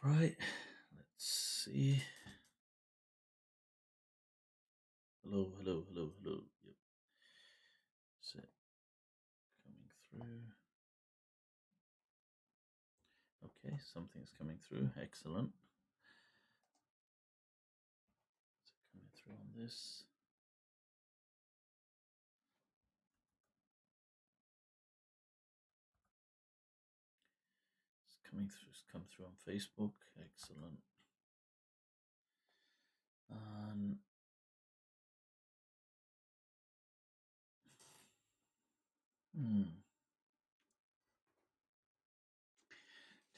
Right, let's see. Hello. Yep, is it coming through? Okay, something's coming through. Excellent. Is it coming through on this? It's coming through. It's come through on Facebook. Excellent. And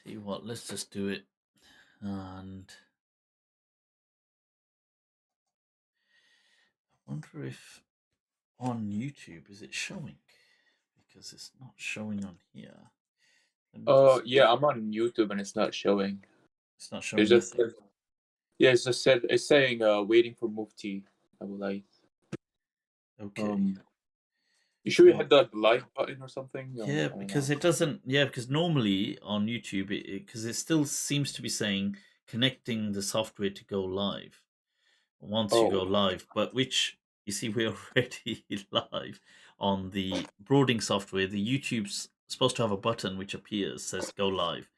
tell you what, let's just do it. And I wonder if on YouTube is it showing? Because it's not showing on here. Let me just. Yeah, I'm on YouTube and it's not showing. It's not showing It's just nothing. yeah, it's saying waiting for Mufti. I would like. Okay. You sure you Well, hit the like button or something? yeah, because it doesn't. Yeah, because normally on YouTube, because it still seems to be saying connecting the software to go live once you go live, but which you see we're already live on the broading software. The YouTube's supposed to have a button which appears says go live,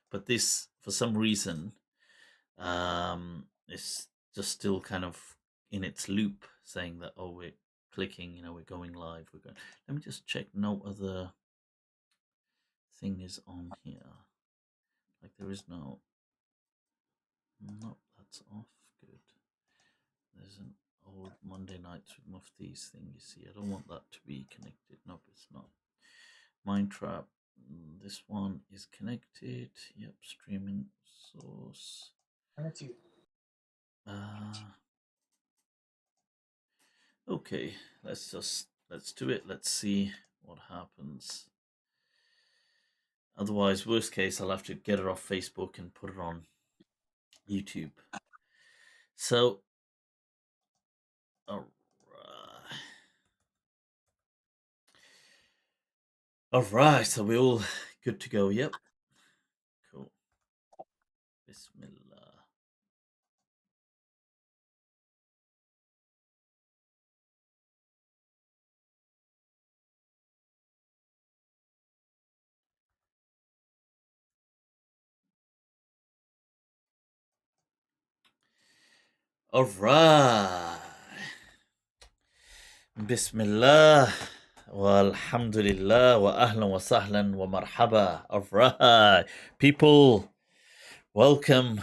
but this for some reason it's just still kind of in its loop saying that we're clicking, we're going live. Let me just check no other thing is on here. Like there is no. Nope, that's off. Good. There's an old Monday Nights with Mufti's thing, you see. I don't want that to be connected. Nope, it's not. Mindtrap. This one is connected. Yep, streaming source. Okay, let's do it. Let's see what happens. Otherwise, worst case, I'll have to get it off Facebook and put it on YouTube. So, all right. So we're all good to go. Yep. Cool. Bismillah. All right. Bismillah. Walhamdulillah. Wa ahlan wa sahlan wa marhaba. All right. People, welcome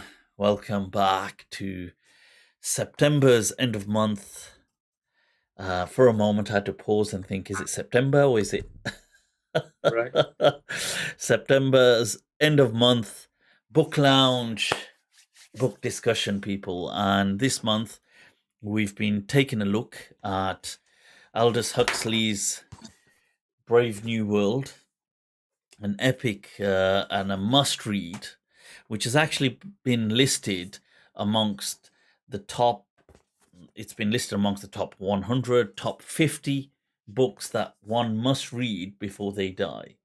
back to September's end of month. For a moment, I had to pause and think, is it September or is it Right. September's end of month book lounge, book discussion, people? And this month, we've been taking a look at Aldous Huxley's Brave New World, an epic and a must read, which has actually been listed amongst the top. It's been listed amongst the top 100, top 50 books that one must read before they die.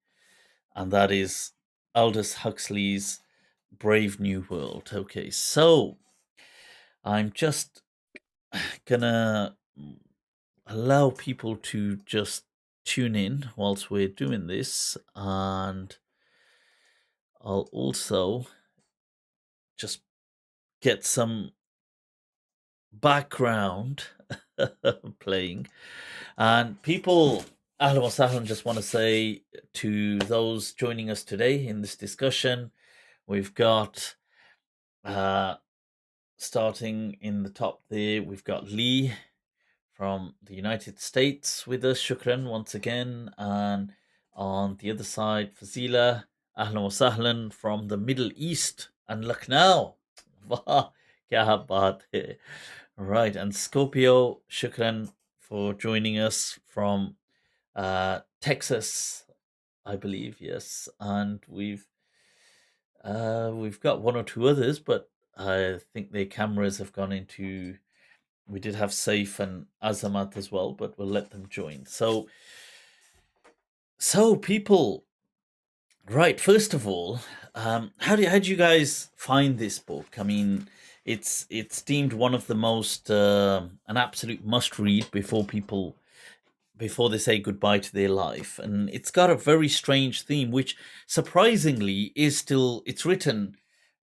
And that is Aldous Huxley's Brave New World. Okay, so I'm just gonna allow people to just tune in whilst we're doing this, and I'll also just get some background playing. And people, Ahlan wa sahlan, just want to say to those joining us today in this discussion, we've got starting in the top there, we've got Lee from the United States with us. Shukran once again. And on the other side, Fazila, Ahlan wa sahlan from the Middle East and Lucknow. Wah, kya baat hai. Right, and Scorpio, shukran for joining us from Texas, I believe. Yes, and we've got one or two others, but I think their cameras have gone into. We did have Saif and Azamat as well, but we'll let them join. So people, right? First of all, how do you guys find this book? I mean, it's deemed one of the most an absolute must read before they say goodbye to their life, and it's got a very strange theme, which surprisingly is still it's written.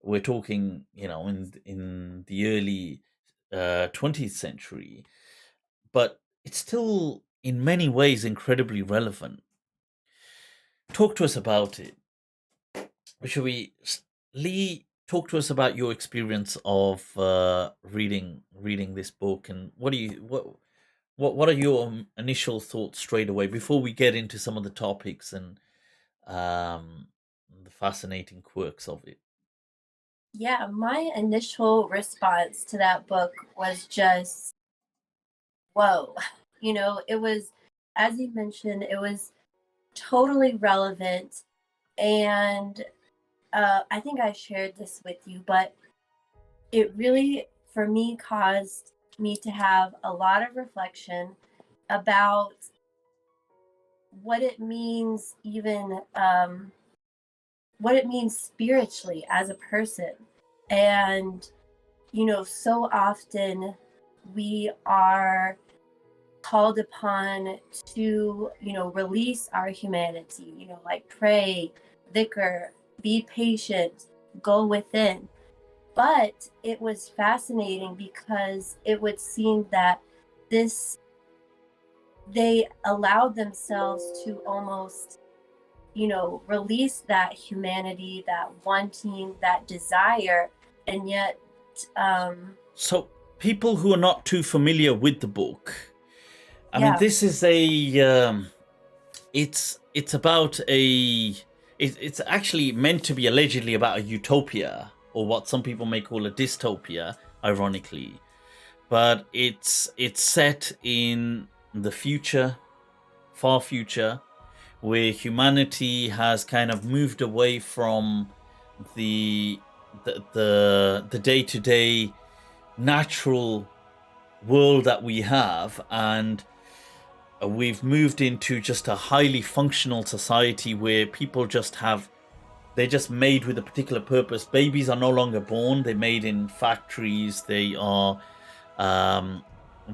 We're talking, in the early 20th century, but it's still in many ways incredibly relevant. Talk to us about it. Should we, Lee, talk to us about your experience of reading this book, and what are your initial thoughts straight away before we get into some of the topics and um, the fascinating quirks of it? Yeah, my initial response to that book was just, whoa. It was, as you mentioned, it was totally relevant. And I think I shared this with you, but it really, for me, caused me to have a lot of reflection about what it means, even what it means spiritually as a person. And, so often we are called upon to, release our humanity, like pray, dhikr, be patient, go within. But it was fascinating because it would seem that this, they allowed themselves to almost, release that humanity, that wanting, that desire, and yet, So, people who are not too familiar with the book, I mean, yeah, this is it's about it's actually meant to be allegedly about a utopia, or what some people may call a dystopia, ironically. But it's set in the future, far future, where humanity has kind of moved away from the the day-to-day natural world that we have, and we've moved into just a highly functional society where people they're just made with a particular purpose. Babies are no longer born, they're made in factories. They are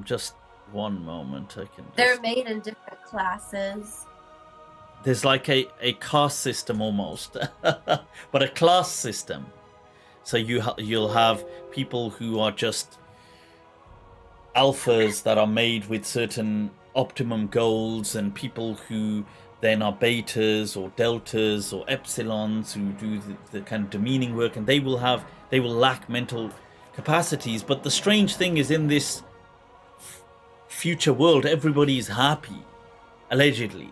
just one moment, I can they're just, made in different classes. there's like a caste system almost, but a class system. So you'll have people who are just alphas that are made with certain optimum goals, and people who then are betas or deltas or epsilons who do the kind of demeaning work, and they will lack mental capacities. But the strange thing is, in this future world, everybody is happy, allegedly.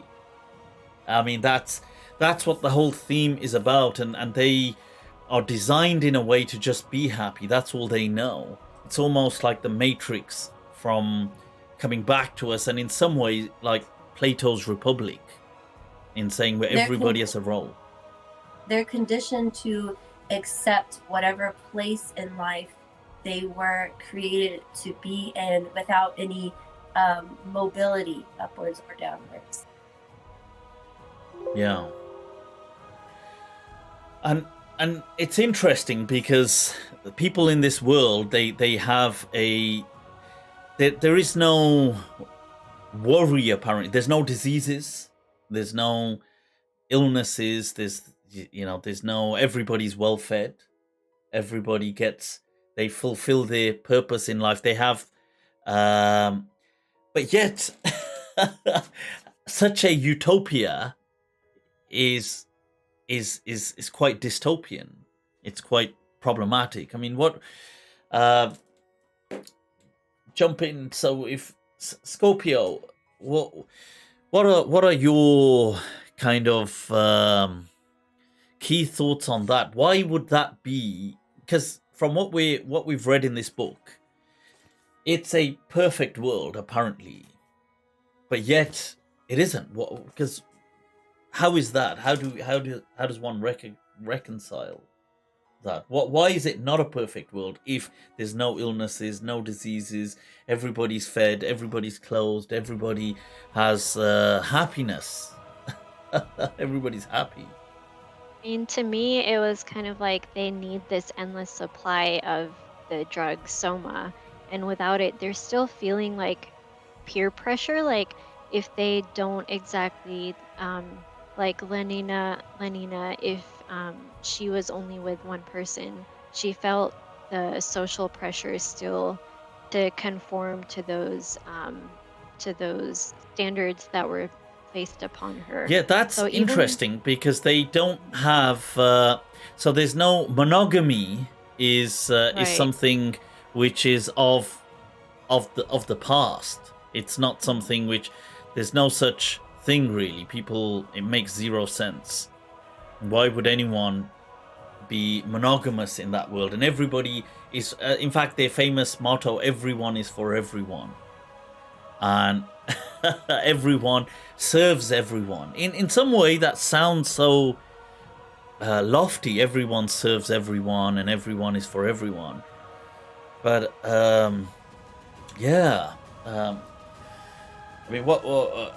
I mean, that's what the whole theme is about, and they are designed in a way to just be happy. That's all they know. It's almost like the Matrix from coming back to us, and in some ways like Plato's Republic, in saying where everybody has a role. They're conditioned to accept whatever place in life they were created to be in without any mobility upwards or downwards. Yeah. And it's interesting because the people in this world, they have there is no worry, apparently. There's no diseases, there's no illnesses, there's no, everybody's well fed, everybody they fulfill their purpose in life. They have but yet such a utopia is quite dystopian. It's quite problematic. I mean, what jump in. So, if Scopio, what are your kind of key thoughts on that? Why would that be? Because from what we've read in this book, it's a perfect world apparently, but yet it isn't. What? Because how is that? How does one reconcile that? Why is it not a perfect world if there's no illnesses, no diseases, everybody's fed, everybody's clothed, everybody has happiness, everybody's happy? mean, to me, it was kind of like they need this endless supply of the drug soma, and without it, they're still feeling like peer pressure. Like if they don't exactly, like Lenina, if she was only with one person, she felt the social pressure still to conform to those standards that were placed upon her. Yeah, that's So even interesting because they don't have. So there's no monogamy. Is right. something which is of the past. It's not something which there's no such thing really. People, it makes zero sense. Why would anyone be monogamous in that world? And everybody is, in fact, their famous motto: "Everyone is for everyone," and everyone serves everyone. In some way, that sounds so lofty. Everyone serves everyone, and everyone is for everyone. But yeah. I mean,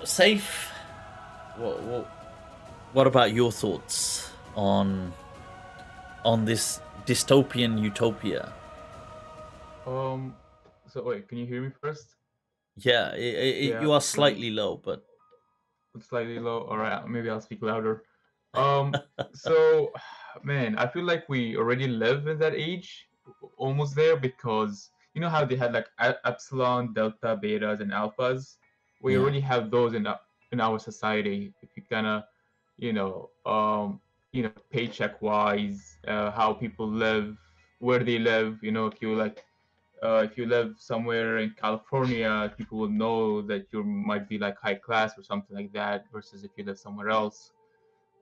safe? What about your thoughts on this dystopian utopia? So wait, can you hear me first? Yeah, Yeah, you are great. slightly low, but Slightly low. All right, maybe I'll speak louder. So, man, I feel like we already live in that age, almost there, because you know how they had like epsilon, delta, betas, and alphas. We yeah. already have those in our society. If you kind of, paycheck wise, how people live, where they live. If you live somewhere in California, people will know that you might be like high class or something like that, versus if you live somewhere else.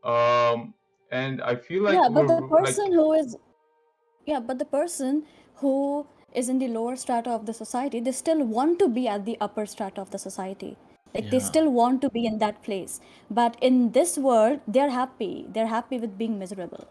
Um, and I feel like Yeah, but the we're person like, who is yeah, but the person who is in the lower strata of the society, they still want to be at the upper strata of the society. Like they Yeah. still want to be in that place. But in this world, they're happy. They're happy with being miserable.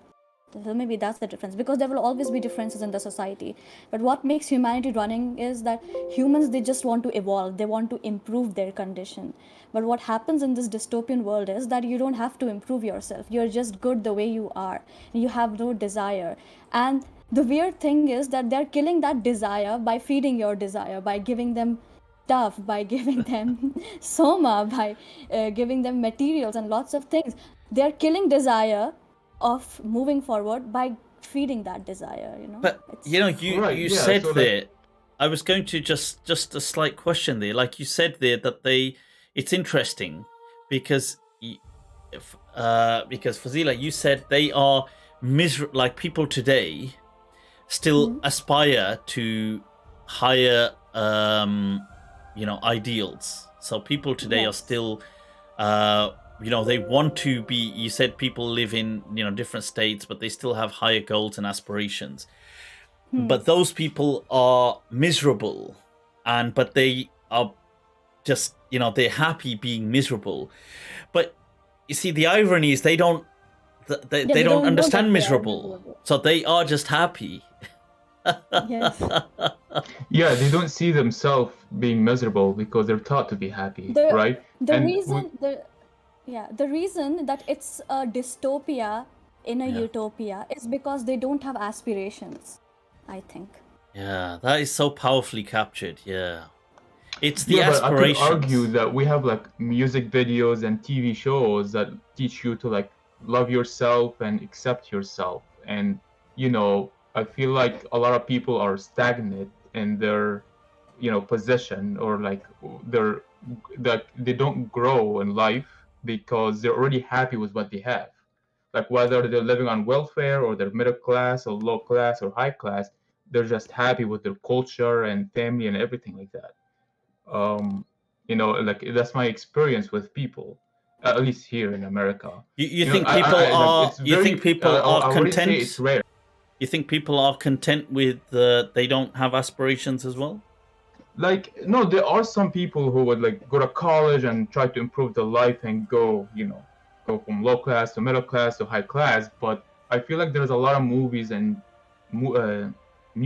So maybe that's the difference, because there will always be differences in the society. But what makes humanity running is that humans, they just want to evolve, they want to improve their condition. But what happens in this dystopian world is that you don't have to improve yourself, you're just good the way you are, you have no desire. And the weird thing is that they're killing that desire by feeding your desire, by giving them stuff, by giving them soma, by giving them materials and lots of things. They're killing desire of moving forward by feeding that desire. But It's you right, you yeah. said So like, there. I was going to just a slight question there. Like you said there that it's interesting because because Fazila, you said they are like people today still aspire to higher ideals. So people today are yes. still they want to be. You said people live in different states, but they still have higher goals and aspirations. But those people are miserable, but they are just they're happy being miserable. But you see, the irony is they don't Yeah, they they don't don't know understand that they are miserable, miserable. so they are just happy. Yes. yeah, they don't see themselves being miserable because they're taught to be happy, The right? the And reason the reason that it's a dystopia in a Yeah. utopia is because they don't have aspirations, I think. Yeah, that is so powerfully captured. Yeah, it's the yeah, but I could argue aspirations. that we have like music videos and TV shows that teach you to like love yourself and accept yourself. And I feel like a lot of people are stagnant in their, position, or like they're that they don't grow in life because they're already happy with what they have. Like whether they're living on welfare or they're middle class or low class or high class, they're just happy with their culture and family and everything like that. Like that's my experience with people, at least here in America. You think people I like are? it's You think very. people I are already say it's content? rare. You think people are content with they don't have aspirations as well? Like no, there are some people who would like go to college and try to improve their life and go from low class to middle class to high class. But I feel like there's a lot of movies and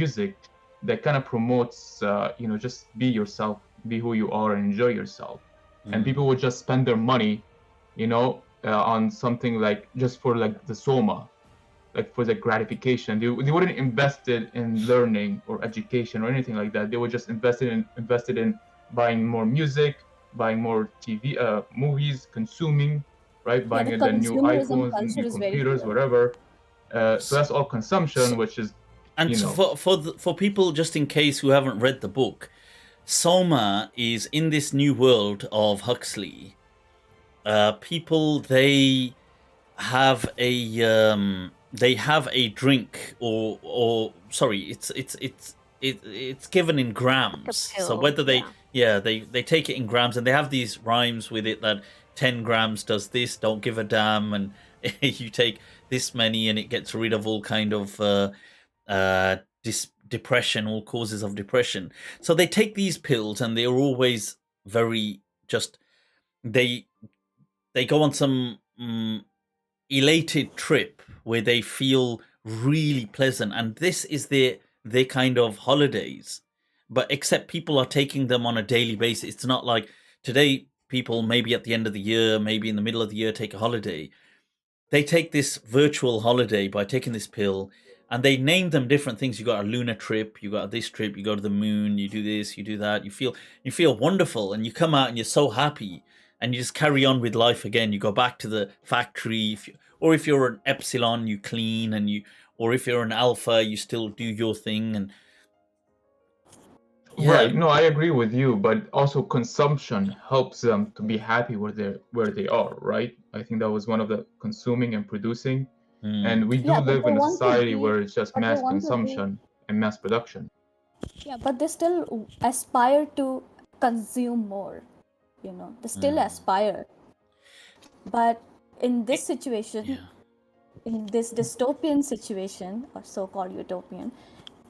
music that kind of promotes, just be yourself, be who you are, and enjoy yourself. And people would just spend their money, on something like just for like the soma, like for the gratification. They wouldn't invest it in learning or education or anything like that. They would just invested in buying more music, buying more TV movies, consuming, right? Yeah, Buying the the new consumerism iPhones, culture new is very computers, real. whatever. So that's all consumption, which is, And you so know, for people just in case who haven't read the book, Soma is in this new world of Huxley. People they have a drink or sorry, it's given in Like a grams. So pill. whether they take it in grams, and they have these rhymes with it that 10 grams does this, don't give a damn, and you take this many and it gets rid of all kind of depression, all causes of depression. So they take these pills and they're always very just they go on some elated trip where they feel really pleasant, and this is their kind of holidays. But except people are taking them on a daily basis. It's not like today people maybe at the end of the year, maybe in the middle of the year, take a holiday. They take this virtual holiday by taking this pill, and they name them different things. You got a lunar trip, you got this trip, you go to the moon, you do this, you do that. You feel wonderful, and you come out and you're so happy, and you just carry on with life again. You go back to the factory, or if you're an epsilon, you clean, or if you're an alpha, you still do your thing, and yeah. Right. No, I agree with you, but also consumption helps them to be happy where they are, right? I think that was one of the consuming and producing. And we do Yeah, but live they in a want to society be, where it's just but they mass want to be, consumption and mass production. yeah, but they still aspire to consume more, they still aspire. But in this situation, Yeah. in this dystopian situation, or so-called utopian,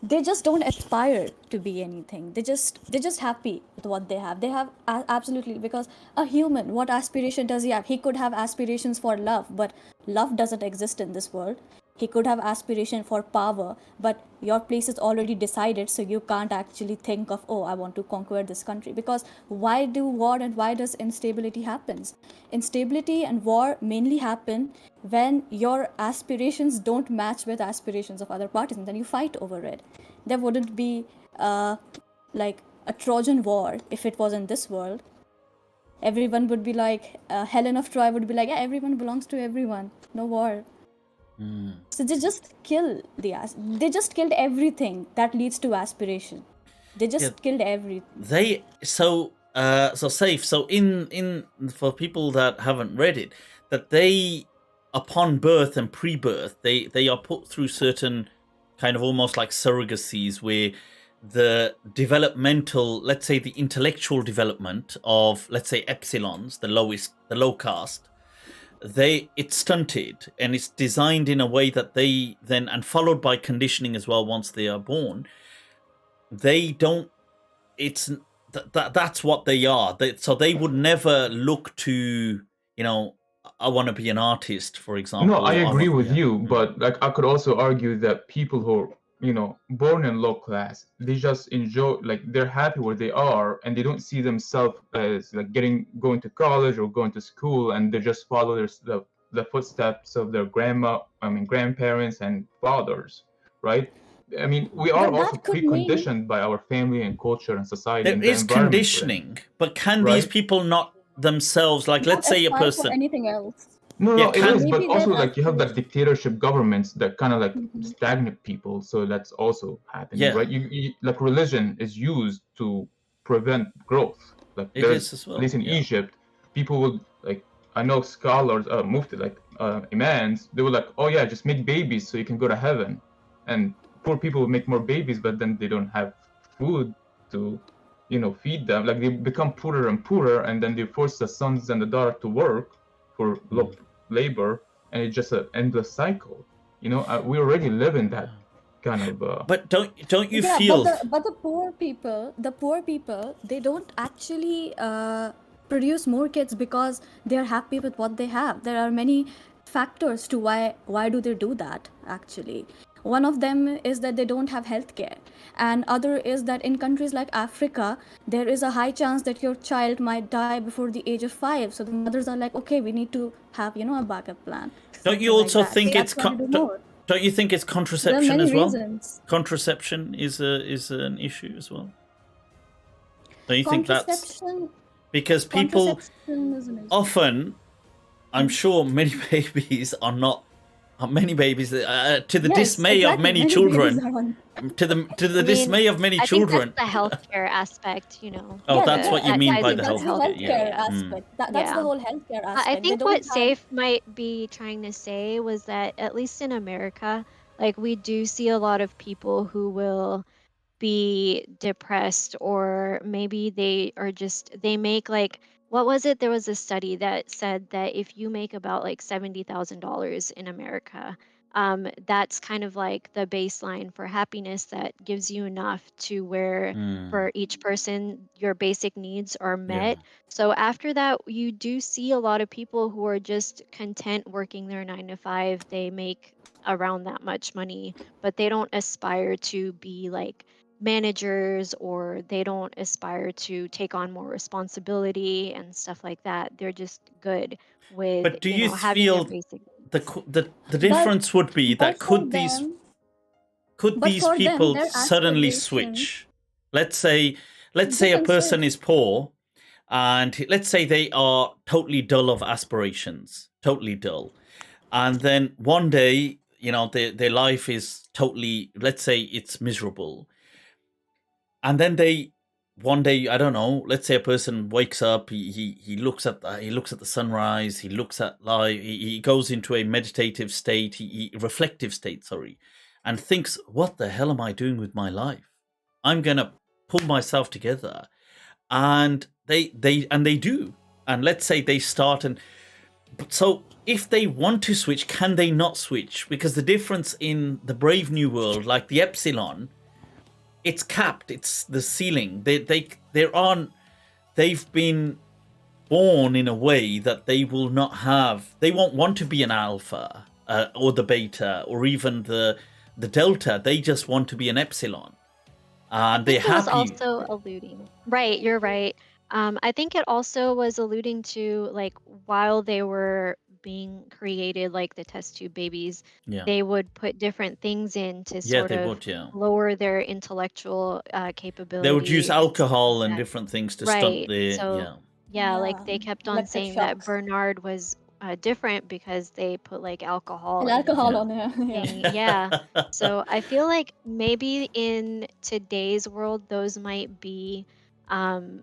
they just don't aspire to be anything. They're just happy with what they have. They have absolutely, because a human, what aspiration does he have? He could have aspirations for love, but love doesn't exist in this world. He could have aspiration for power, but your place is already decided, so you can't actually think of, oh, I want to conquer this country. Because why do war and why does instability happens? Instability and war mainly happen when your aspirations don't match with aspirations of other parties, and then you fight over it. There wouldn't be like a Trojan war if it was in this world. Everyone would be like, Helen of Troy would be like, yeah, everyone belongs to everyone, no war. So they just they just killed everything that leads to aspiration. They just killed everything. So safe. So in for people that haven't read it, that they upon birth and pre-birth, they are put through certain kind of almost like surrogacies where the developmental, let's say the intellectual development of, let's say, epsilons, the low caste, it's stunted, and it's designed in a way that they then, and followed by conditioning as well once they are born, they don't, it's that's what they are. So they would never look to, I want to be an artist, for example. No, I agree with you, but like I could also argue that people who are, born in low class, they just enjoy, like they're happy where they are, and they don't see themselves as like going to college or going to school, and they just follow the footsteps of their grandparents and fathers, right? I mean, we are But also that could mean preconditioned by our family and culture and society there and the is environment we're in, conditioning, but can these right? people not themselves, like, let's say a aspire for person, anything else. No, Yeah, no, it is, but Maybe also their like you have that aspiration. dictatorship governments that kind of like stagnate people, so that's also happening, Yeah. right? You like religion is used to prevent growth. Like It there's is as at well, least in yeah. Egypt, people would like, I know scholars, Mufti, like imams, they were like, oh yeah, just make babies so you can go to heaven, and poor people would make more babies, but then they don't have food to, feed them. Like they become poorer and poorer, and then they force the sons and the daughter to work for low labor, and it's just an endless cycle. We already live in that kind of. But don't you Yeah, feel? but the poor people, they don't actually produce more kids because they're happy with what they have. There are many factors to why do they do that actually. One of them is that they don't have healthcare, and other is that in countries like Africa, there is a high chance that your child might die before the age of 5. So the mothers are like, okay, we need to have, a backup plan, Don't you something like also that. So think that's why we do more. don't you think it's There are contraception many as well? reasons. Contraception is an issue as well. Don't you think that's Contraception, because people contraception is an issue. often, I'm sure many babies are not. Many babies, to the Yes, dismay of exactly. many Many babies children, are on. to the I mean, dismay of many I think children. that's the healthcare aspect, you know. Oh, Yeah, that's what you That mean ties by into the that's the healthcare. healthcare, Yeah. healthcare yeah. aspect. That's the Yeah. whole healthcare I aspect. They think don't what have. Safe might be trying to say was that at least in America, like we do see a lot of people who will be depressed, or maybe they are just they make like, what was it, there was a study that said that if you make about like $70,000 in America, that's kind of like the baseline for happiness that gives you enough to where for each person your basic needs are met. So after that, you do see a lot of people who are just content working their 9 to 5. They make around that much money, but they don't aspire to be like managers, or they don't aspire to take on more responsibility and stuff like that. They're just good with, But do you having their feel basic. the But difference would be that but for could them, these for them, people their suddenly aspiration switch? Let's say they a can person switch. is poor, and let's say they are totally dull of aspirations, totally dull, and then one day, their life is totally, let's say it's miserable, and then they one day, I don't know, let's say a person wakes up, he looks at the sunrise, he looks at life, he goes into a meditative state, reflective state, sorry, and thinks, what the hell am I doing with my life? I'm gonna pull myself together. And they do, and let's say they start, and but so if they want to switch, can they not switch? Because the difference in the Brave New World, like the Epsilon, it's capped, it's the ceiling. They've been born in a way that they won't want to be an alpha, or the beta, or even the delta. They just want to be an epsilon, and they're It was happy. also alluding. Right, you're right. I think it also was alluding to like while they were being created, like the test tube babies, Yeah, they would put different things in to yeah, sort they of would. Yeah, lower their intellectual they would use capability and stuff like alcohol and that. different things to stunt Right. the. So Yeah, yeah, like Yeah, they kept on electric saying that shocks Bernard was different because they put like alcohol and in alcohol the on here. Yeah. thing. Yeah. So I feel like maybe in today's world, um,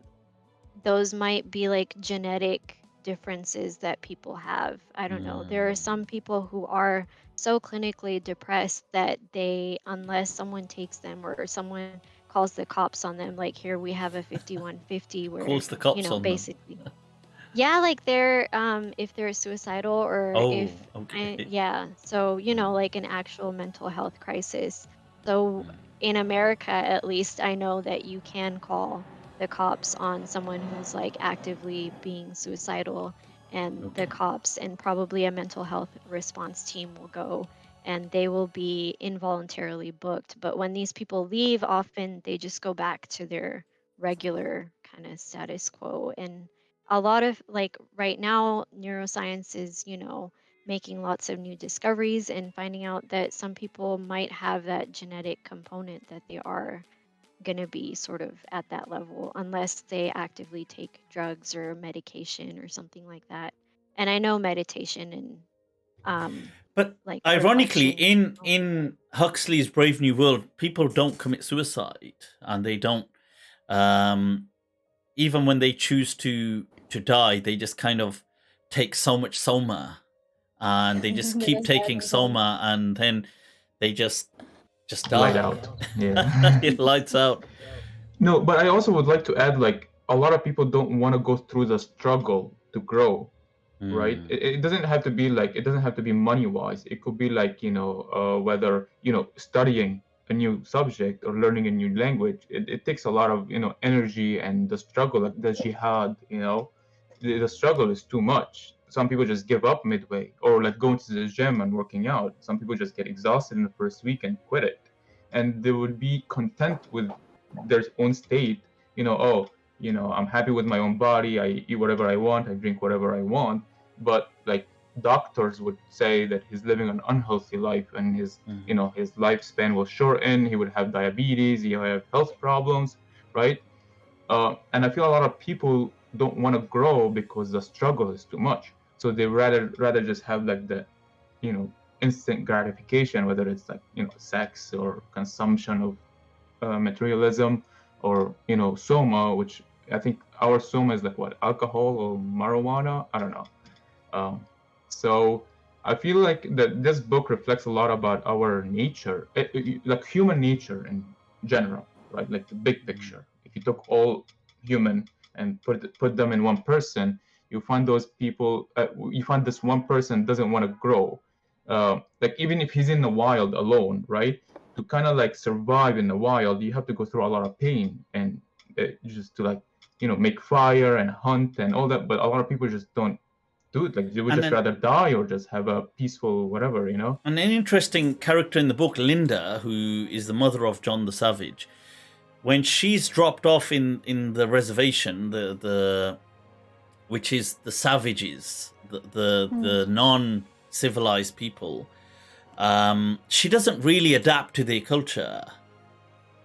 those might be like genetic differences that people have. I don't know. There are some people who are so clinically depressed that they, unless someone takes them or someone calls the cops on them, like here we have a 5150 where, calls the cops on them. basically, yeah, like they're if they're suicidal or Oh, if okay. yeah, so like an actual mental health crisis. So in America, at least, I know that you can call the cops on someone who's like actively being suicidal, and the Okay. cops and probably a mental health response team will go, and they will be involuntarily booked. But when these people leave, often they just go back to their regular kind of status quo. And a lot of like right now neuroscience is making lots of new discoveries and finding out that some people might have that genetic component that they are going to be sort of at that level unless they actively take drugs or medication or something like that. And I know meditation and But like ironically, reflection. in Huxley's Brave New World, people don't commit suicide, and they don't. Even when they choose to die, they just kind of take so much soma, and they just They keep just die taking from trauma. soma, and then they just Light die. out. Yeah. It lights out. No, but I also would like to add, like, a lot of people don't want to go through the struggle to grow, right? It doesn't have to be like, it doesn't have to be money wise. It could be like, whether, studying a new subject or learning a new language. It takes a lot of, energy, and the struggle, like the jihad, the struggle is too much. some people just give up midway, or like going to the gym and working out. Some people just get exhausted in the first week and quit it, and they would be content with their own state. I'm happy with my own body. I eat whatever I want. I drink whatever I want. But like doctors would say that he's living an unhealthy life, and his lifespan will shorten. He would have diabetes. He will have health problems, right? And I feel a lot of people don't want to grow because the struggle is too much. So they rather just have like the, instant gratification, whether it's like sex or consumption of materialism, or soma, which I think our soma is like what, alcohol or marijuana? I don't know. So I feel like that this book reflects a lot about our nature, like human nature in general, right? Like the big picture. If you took all human and put them in one person, you find those people. You find this one person doesn't want to grow. Like even if he's in the wild alone, right? To kind of like survive in the wild, you have to go through a lot of pain and just to like make fire and hunt and all that. But a lot of people just don't do it. Like they would just rather die or just have a peaceful whatever, And an interesting character in the book, Linda, who is the mother of John the Savage, when she's dropped off in the reservation, the which is the savages, the non-civilized people, she doesn't really adapt to their culture.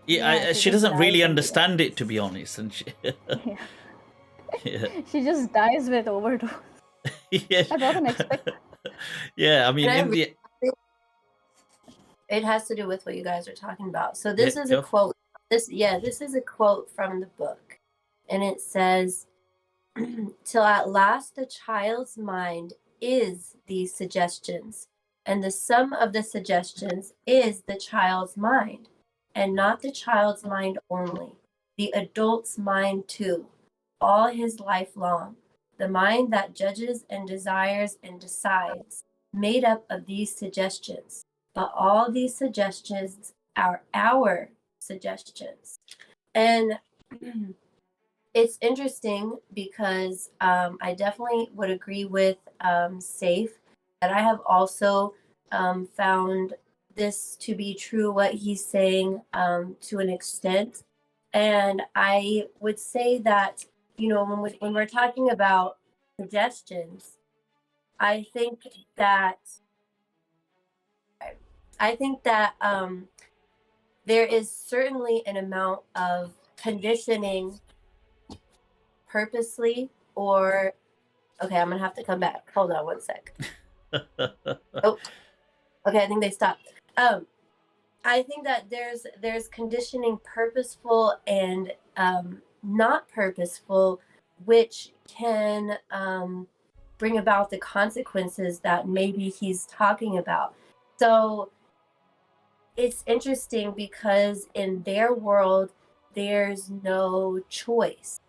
She doesn't really understand it, to be honest, and she she just dies with overdose. Yeah. I wasn't expecting. Yeah, I mean, it has to do with what you guys are talking about. So this is a quote. This is a quote from the book, and it says, "Till at last the child's mind is these suggestions, and the sum of the suggestions is the child's mind, and not the child's mind only, the adult's mind too, all his life long. The mind that judges and desires and decides, made up of these suggestions. But all these suggestions are our suggestions." And it's interesting because I definitely would agree with Saif that I have also found this to be true, what he's saying to an extent. And I would say that, when we're talking about suggestions, I think that there is certainly an amount of conditioning purposely, or okay, I'm gonna have to come back. Hold on one sec. Oh, okay, I think they stopped. I think that there's conditioning purposeful and not purposeful, which can bring about the consequences that maybe he's talking about. So it's interesting because in their world, there's no choice.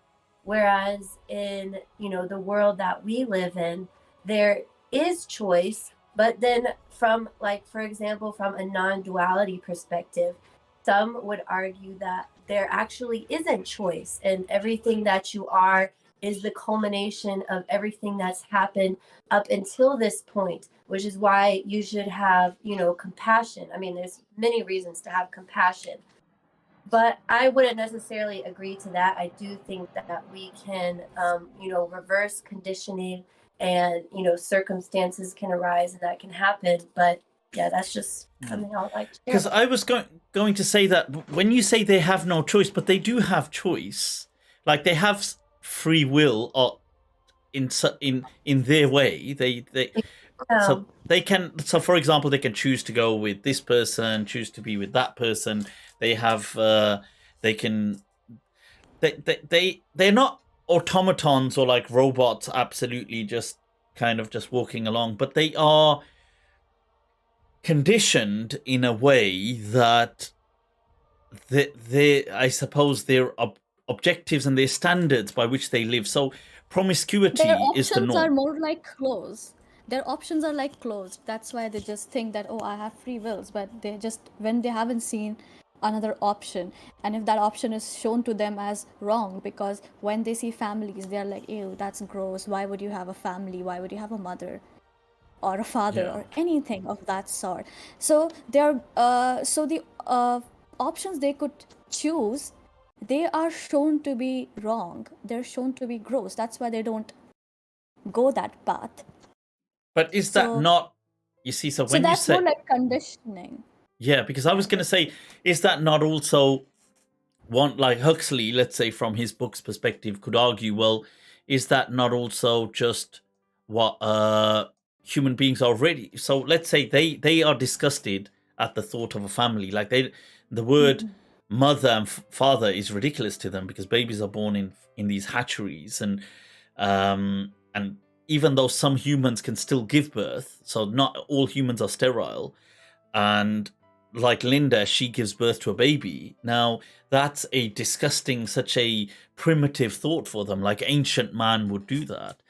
Whereas in, the world that we live in, there is choice. But then from, like, for example, from a non-duality perspective, some would argue that there actually isn't choice, and everything that you are is the culmination of everything that's happened up until this point, which is why you should have, compassion. I mean, there's many reasons to have compassion, but I wouldn't necessarily agree to that. I do think that we can, reverse conditioning, and, circumstances can arise and that can happen. But yeah, that's just something I would like to share. Because I was going to say that when you say they have no choice, but they do have choice, like they have free will, or in their way, so they can. So for example, they can choose to go with this person, choose to be with that person. They have, they're not automatons or like robots, absolutely just kind of just walking along, but they are conditioned in a way that I suppose their objectives and their standards by which they live. So promiscuity is the norm. Their options are more like closed. Their options are like closed. That's why they just think that, oh, I have free wills, but they just, when they haven't seen another option. And if that option is shown to them as wrong, because when they see families, they're like, ew, that's gross. Why would you have a family? Why would you have a mother or a father Yeah. or anything of that sort? So the options they could choose, they are shown to be wrong. They're shown to be gross. That's why they don't go that path. But is that So not, you see, so so when you that's more say, like conditioning. yeah, because I was going to say, is that not also one, like Huxley, let's say from his book's perspective, could argue, well, is that not also just what human beings are already? So let's say they are disgusted at the thought of a family. Like the word mother and father is ridiculous to them because babies are born in these hatcheries, and even though some humans can still give birth, so not all humans are sterile, and like Linda, she gives birth to a baby. Now, that's a disgusting, such a primitive thought for them. Like ancient man would do that.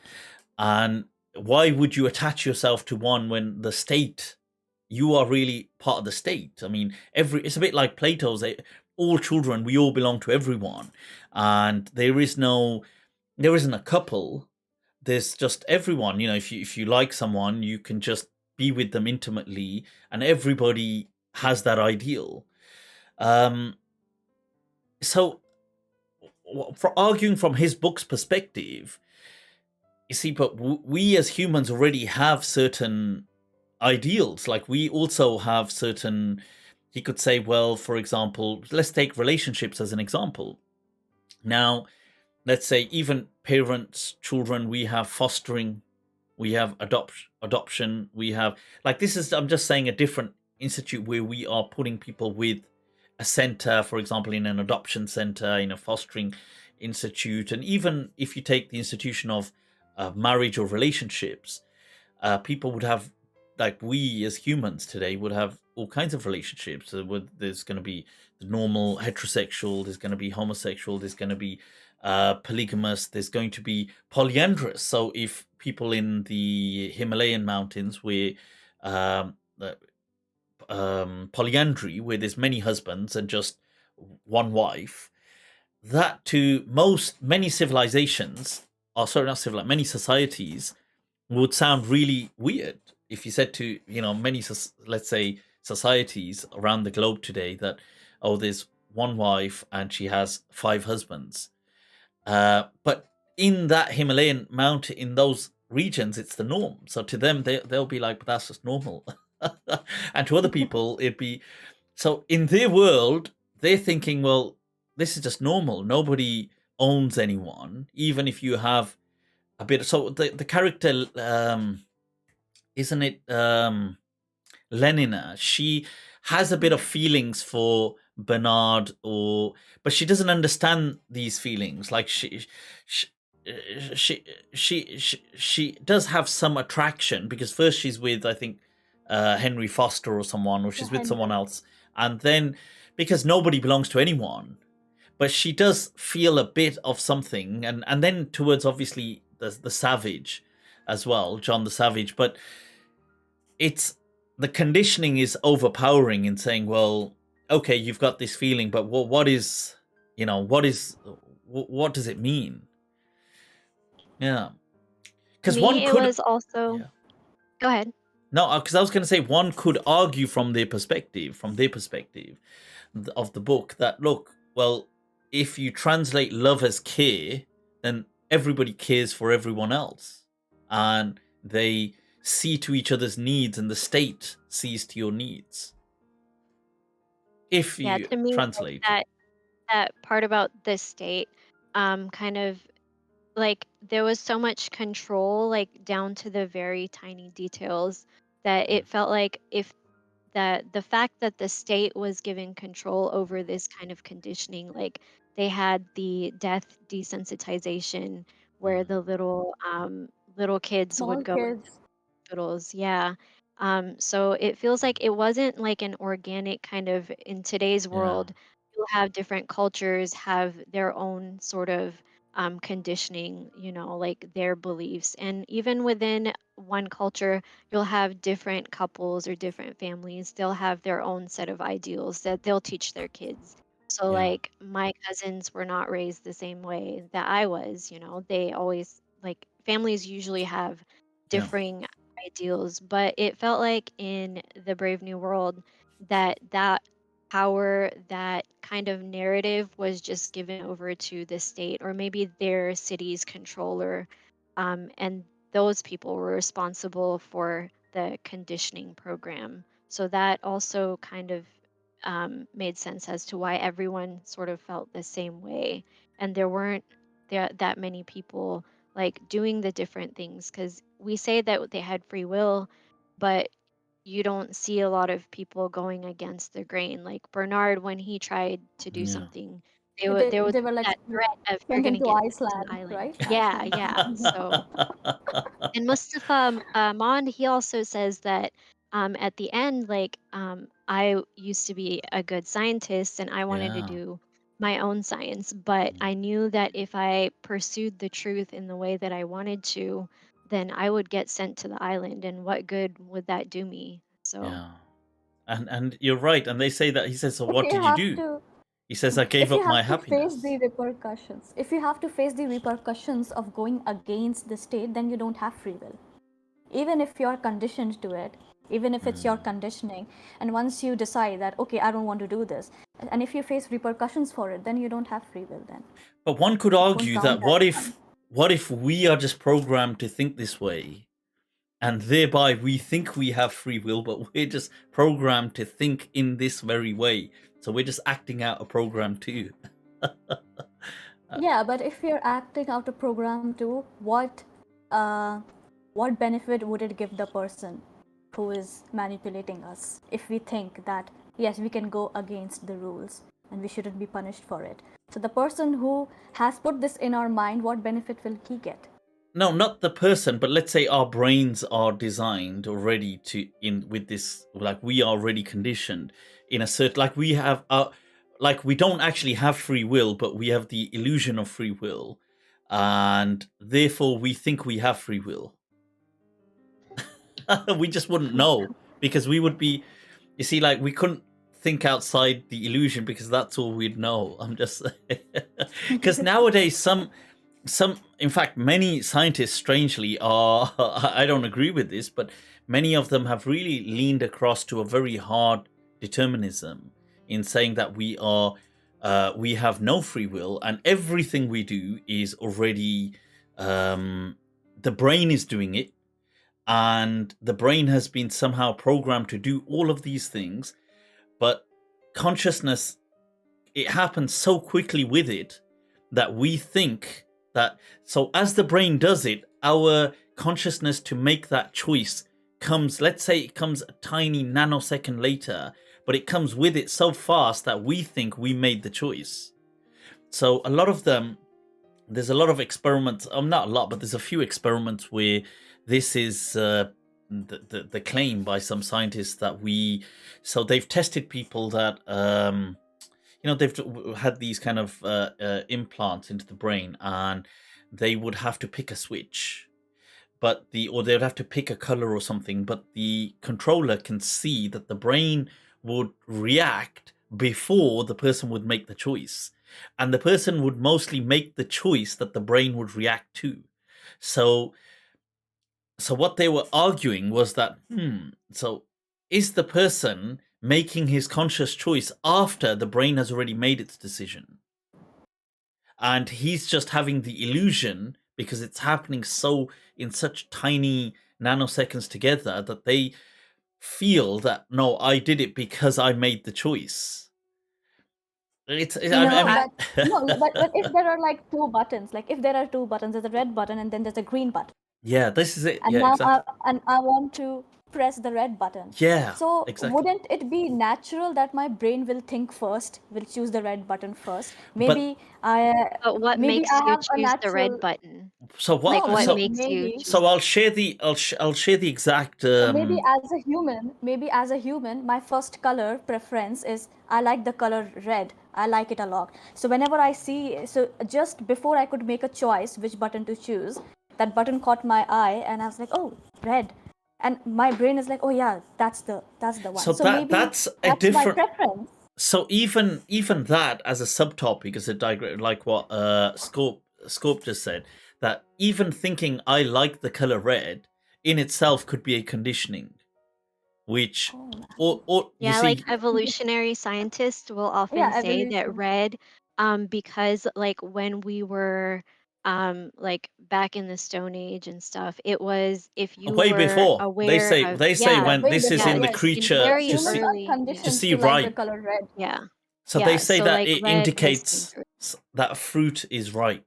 And why would you attach yourself to one when the state, you are really part of the state? I mean, it's a bit like Plato's, all children, we all belong to everyone. And there isn't a couple, there's just everyone. If you like someone, you can just be with them intimately, and everybody has that ideal. So for arguing from his book's perspective, you see, but we as humans already have certain ideals. Like we also have certain, he could say, well, for example, let's take relationships as an example. Now, let's say even parents, children, we have fostering, we have adoption, we have, like, this is, I'm just saying, a different institute where we are putting people with a center, for example, in an adoption center, in a fostering institute. And even if you take the institution of marriage or relationships, people would have, like we as humans today would have all kinds of relationships. There's going to be the normal heterosexual, there's going to be homosexual, there's going to be polygamous, there's going to be polyandrous. So if people in the Himalayan mountains where polyandry, where there's many husbands and just one wife, that to many civilizations, or sorry, not civil, many societies, would sound really weird if you said to many, let's say, societies around the globe today that, oh, there's one wife and she has 5 husbands. But in that Himalayan mountain, in those regions, it's the norm. So to them, they'll be like, but that's just normal. And to other people, it'd be, so in their world, they're thinking, well, this is just normal. Nobody owns anyone, even if you have a bit. So the character, isn't it Lenina? She has a bit of feelings for Bernard, but she doesn't understand these feelings. Like she she does have some attraction, because first she's with, I think, Henry Foster or someone, or she's with someone else, and then because nobody belongs to anyone, but she does feel a bit of something, and then towards, obviously, the Savage as well, John the Savage. But it's, the conditioning is overpowering in saying, well, okay, you've got this feeling, but what does it mean? Yeah, because one it could was also. Yeah. Go ahead. No, because I was going to say, one could argue from their perspective of the book, that, look, well, if you translate love as care, then everybody cares for everyone else, and they see to each other's needs, and the state sees to your needs. If Yeah, you to me, like, translate that part about the state, kind of, like, there was so much control, like down to the very tiny details, that it felt like if that the fact that the state was given control over this kind of conditioning, like they had the death desensitization where the little kids would Small go into kids. hospitals. Yeah. So it feels like it wasn't like an organic kind of, in today's Yeah. world, you'll have different cultures have their own sort of conditioning, like their beliefs. And even one culture, you'll have different couples or different families. They'll have their own set of ideals that they'll teach their kids. So, Yeah. like, my cousins were not raised the same way that I was, you know. They always, like, families usually have Yeah. differing ideals, but it felt like in the Brave New World that power, that kind of narrative was just given over to the state or maybe their city's controller. And those people were responsible for the conditioning program. So that also kind of made sense as to why everyone sort of felt the same way. And there weren't that many people like doing the different things because we say that they had free will, but you don't see a lot of people going against the grain. Like Bernard, when he tried to do Yeah. something, They, there was they were like that threat of you're sent going him to to get sent to Iceland, the island. right? Yeah, yeah. So, and Mustafa Mond, he also says that at the end, like, I used to be a good scientist and I wanted to Yeah. do my own science, but I knew that if I pursued the truth in the way that I wanted to, then I would get sent to the island, and what good would that do me? So, Yeah. And you're right. And they say that he says, so If what you did you have do? to, He says, I gave if you up my have to face the happiness. repercussions, if you have to face the repercussions of going against the state, then you don't have free will. Even if you're conditioned to it, even if it's your conditioning, and once you decide that, okay, I don't want to do this, and if you face repercussions for it, then you don't have free will then. But one could It won't argue count that as what if we are just programmed to think this way, and thereby we think we have free will, but we're just programmed to think in this very way. So we're just acting out a program too. Yeah, but if you're acting out a program too, what benefit would it give the person who is manipulating us if we think that yes, we can go against the rules and we shouldn't be punished for it? So the person who has put this in our mind, what benefit will he get? No, not the person, but let's say our brains are designed already to in with this, like we are already conditioned in a certain, like we have like we don't actually have free will, but we have the illusion of free will, and therefore we think we have free will. We just wouldn't know because we would be, you see, like we couldn't think outside the illusion because that's all we'd know. I'm just because nowadays some in fact many scientists strangely are I don't agree with this, but many of them have really leaned across to a very hard determinism in saying that we have no free will and everything we do is already the brain is doing it, and the brain has been somehow programmed to do all of these things, but consciousness, it happens so quickly with it that we think that, so as the brain does it, our consciousness to make that choice comes, let's say it comes a tiny nanosecond later, but it comes with it so fast that we think we made the choice. So a lot of them, there's a lot of experiments, not a lot, but there's a few experiments where this is the claim by some scientists that so they've tested people that they've had these kind of implants into the brain, and they would have to pick a switch, or they'd have to pick a color or something, but the controller can see that the brain would react before the person would make the choice, and the person would mostly make the choice that the brain would react to. So what they were arguing was that so is the person making his conscious choice after the brain has already made its decision, and he's just having the illusion because it's happening so in such tiny nanoseconds together that they feel that no, I did it because I made the choice. It's No, but if there are like two buttons, like if there are two buttons, there's a red button and then there's a green button. Yeah, this is it. And Yeah, now exactly. I want to press the red button. Yeah, So exactly. wouldn't it be natural that my brain will think first, will choose the red button first? But but what Maybe makes I you have a choose the red natural. button? so Like, what? what So makes you Maybe. choose? so I'll share the I'll share the exact. Maybe as a human, my first color preference is I like the color red. I like it a lot. So whenever I see, so just before I could make a choice which button to choose, that button caught my eye, and I was like, oh, red. And my brain is like, oh yeah, that's the one. So So maybe that's a that's my different. preference. So even that as a subtopic is a digress, like what Scope just said, that even thinking I like the color red in itself could be a conditioning, which or you Yeah, like see, evolutionary scientists will often Yeah, say that evolution. red, because like when we were like back in the Stone Age and stuff, it was if you way were before aware of, they say Yeah, when way this is before. yeah, in the Yes, in creature very humans are early, to conditioned see to like the ripe. color red. yeah, So they yeah. say So that like it red was indicates dangerous. that a fruit is ripe.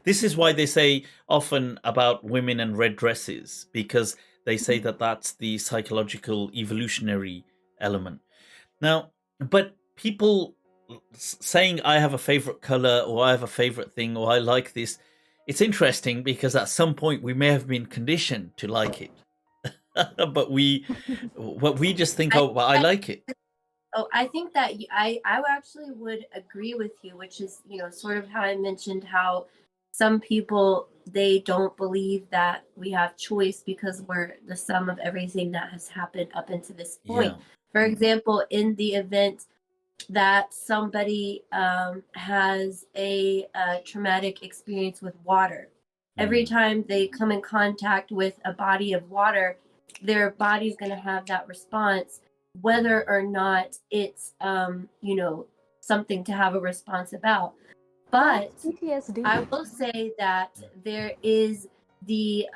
This is why they say often about women and red dresses, because they say that that's the psychological evolutionary element. Now, but people saying I have a favorite color or I have a favorite thing or I like this, it's interesting because at some point we may have been conditioned to like it. But we just think, I oh, well, I like it. Oh, I think that I actually would agree with you, which is, sort of how I mentioned how some people, they don't believe that we have choice because we're the sum of everything that has happened up until this point. Yeah. For example, in the event that somebody has a traumatic experience with water, every time they come in contact with a body of water, their body's going to have that response, whether or not it's something to have a response about. But PTSD. I will say that there is the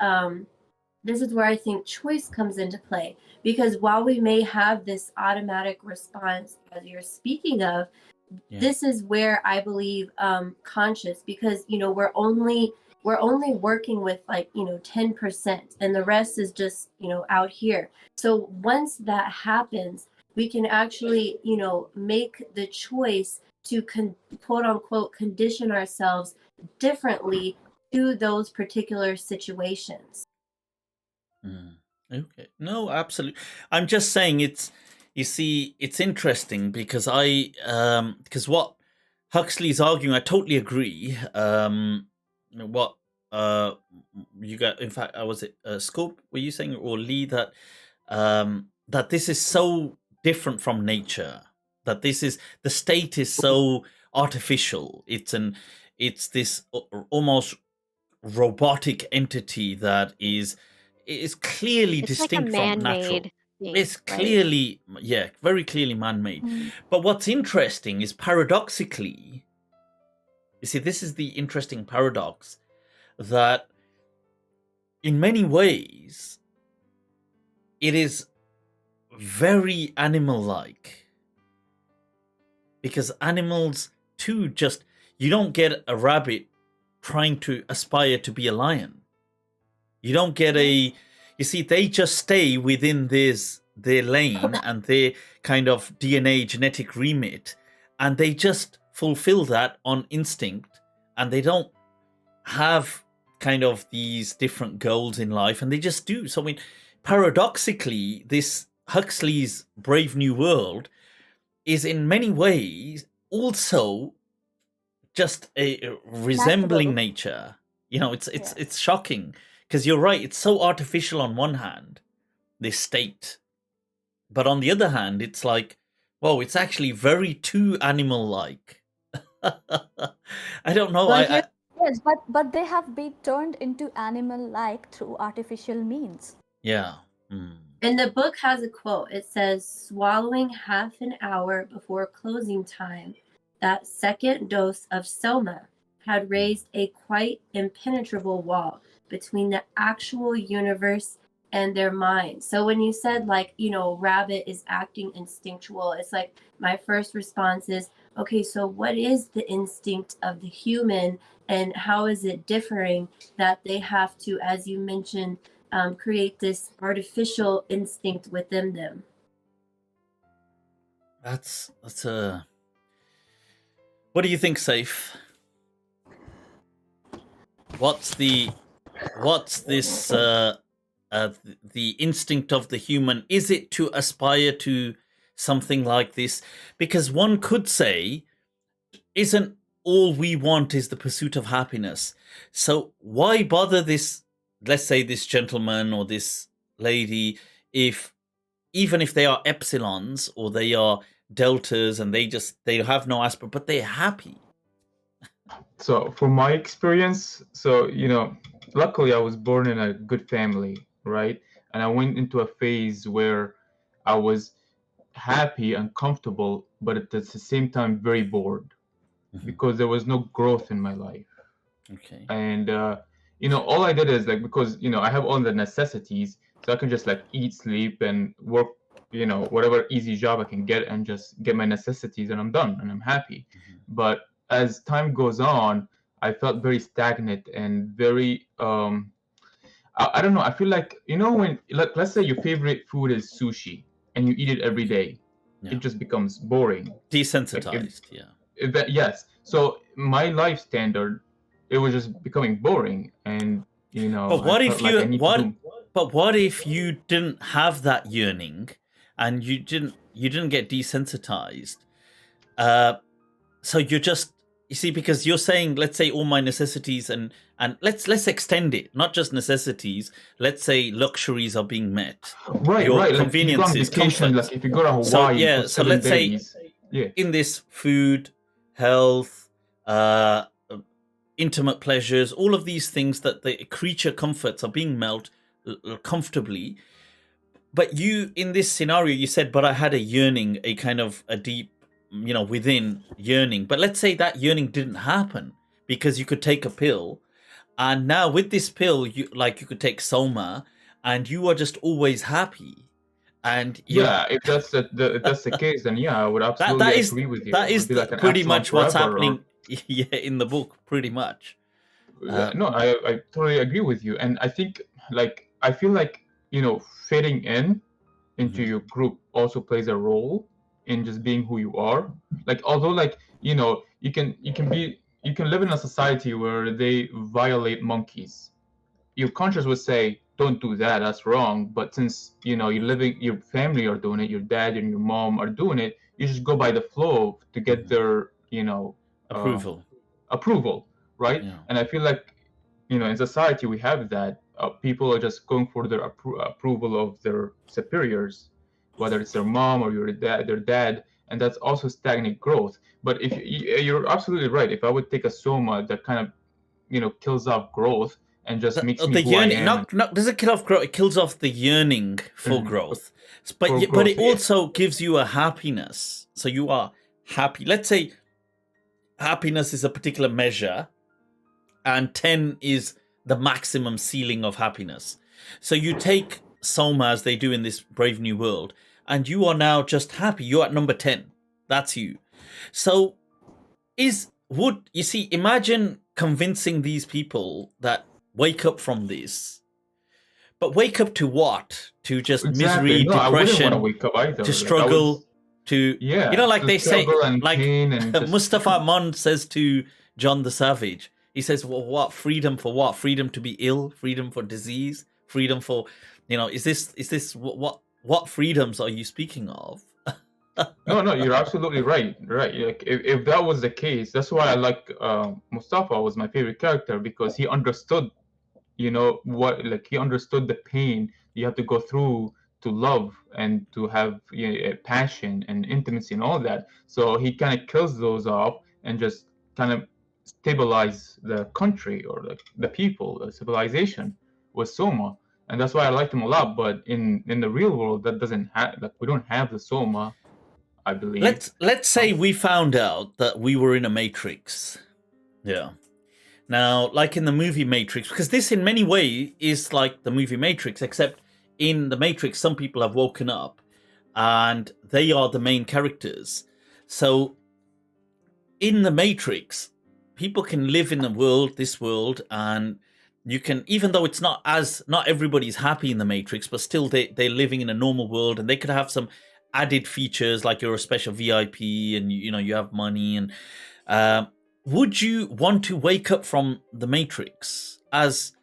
this is where I think choice comes into play, because while we may have this automatic response as you're speaking of, this is where I believe conscious, because we're only working with 10%, and the rest is just out here. So once that happens, we can actually make the choice to quote unquote condition ourselves differently to those particular situations. Okay. No, absolutely. I'm just saying you see, it's interesting because because what Huxley's arguing, I totally agree. What you got, in fact, was it Scope, were you saying, or Lee, that that this is so different from nature, that the state is so artificial. It's this almost robotic entity that is clearly It's like a distinct from natural. man-made thing, It's right? clearly, yeah, very clearly man-made. But what's interesting is paradoxically, you see, this is the interesting paradox, that in many ways it is very animal-like, because animals too, just, you don't get a rabbit trying to aspire to be a lion. You don't get you see, they just stay within their lane and their kind of DNA genetic remit, and they just fulfill that on instinct, and they don't have kind of these different goals in life, and they just do. So I mean, paradoxically, this Huxley's Brave New World is in many ways also just a resembling nature. It's shocking, because you're right, it's so artificial on one hand, this state, but on the other hand, it's like, whoa, it's actually very too animal-like. I don't know. Well, here, Yes, but they have been turned into animal-like through artificial means. Yeah. And the book has a quote. It says, swallowing half an hour before closing time, that second dose of soma had raised a quite impenetrable wall between the actual universe and their mind. So when you said, rabbit is acting instinctual, it's like my first response is, okay, so what is the instinct of the human, and how is it differing that they have to, as you mentioned, create this artificial instinct within them? That's a. What do you think, Safe? What's this the instinct of the human? Is it to aspire to something like this? Because one could say, isn't all we want is the pursuit of happiness. So why bother this, let's say this gentleman or this lady, if even if they are epsilons or they are deltas and they have no aspirin, but they're happy. So from my experience, so luckily I was born in a good family, right? And I went into a phase where I was happy and comfortable, but at the same time very bored because there was no growth in my life. Okay. And all I did is like, because I have all the necessities, so I can just like eat, sleep, and work, whatever easy job I can get, and just get my necessities, and I'm done and I'm happy. But as time goes on, I felt very stagnant and very I don't know, I feel like, when, like, let's say your favorite food is sushi and you eat it every day, Yeah. it just becomes boring. Desensitized. Yes. So my life standard, it was just becoming boring, and But what I if felt like I need to do. But what if you didn't have that yearning, and you didn't get desensitized? So you're just, you see, because you're saying, let's say all my necessities and let's extend it, not just necessities. Let's say luxuries are being met. Right. Your Like convenience if you go on is vacation, comfort. like if you go to Hawaii So for yeah, so 7 let's days, say in this food, health, intimate pleasures, all of these things that the creature comforts are being met comfortably. But you, in this scenario, you said, but I had a yearning, a kind of a deep, within yearning. But let's say that yearning didn't happen because you could take a pill. And now with this pill, you could take Soma and you are just always happy. And if that's the case, then I would absolutely agree with you. That It is would be like an pretty epsilon much what's forever, happening in the book, pretty much. No, I totally agree with you, and I think I feel like fitting into your group also plays a role in just being who you are. Like, although you can live in a society where they violate monkeys, your conscience would say, don't do that, that's wrong. But since your family are doing it, your dad and your mom are doing it, you just go by the flow to get their approval, right? Yeah. And I feel like in society we have that people are just going for their approval of their superiors, whether it's their mom or their dad, and that's also stagnant growth. But if you're absolutely right, if I would take a soma that kind of kills off growth and just makes me the who yearning, I am. not does it kill off growth? It kills off the yearning for growth, but it also gives you a happiness. So you are happy. Let's say happiness is a particular measure, and 10 is the maximum ceiling of happiness. So you take Soma, as they do in this Brave New World, and you are now just happy. You're at number 10. That's you. So imagine convincing these people that wake up from this. But wake up to what? To just misery, depression, I wouldn't want to wake up either. To struggle, they say, like just... Mustafa Mond says to John the Savage, he says, well, what freedom for what? Freedom to be ill, freedom for disease, freedom for, is this what freedoms are you speaking of? No, you're absolutely right. Like if that was the case, that's why I like Mustafa was my favorite character, because he understood, he understood the pain you have to go through to love and to have passion and intimacy and all that. So he kind of kills those off and just kind of stabilize the country or the people, the civilization with Soma. And that's why I liked him a lot. But in the real world, that doesn't have, we don't have the Soma, I believe. Let's say we found out that we were in a matrix. Yeah. Now, like in the movie Matrix, because this in many ways is like the movie Matrix, except in the Matrix, some people have woken up and they are the main characters. So in the Matrix, people can live in this world, and you can, even though it's not everybody's happy in the Matrix, but still they're living in a normal world, and they could have some added features like you're a special VIP and you have money. And would you want to wake up from the Matrix as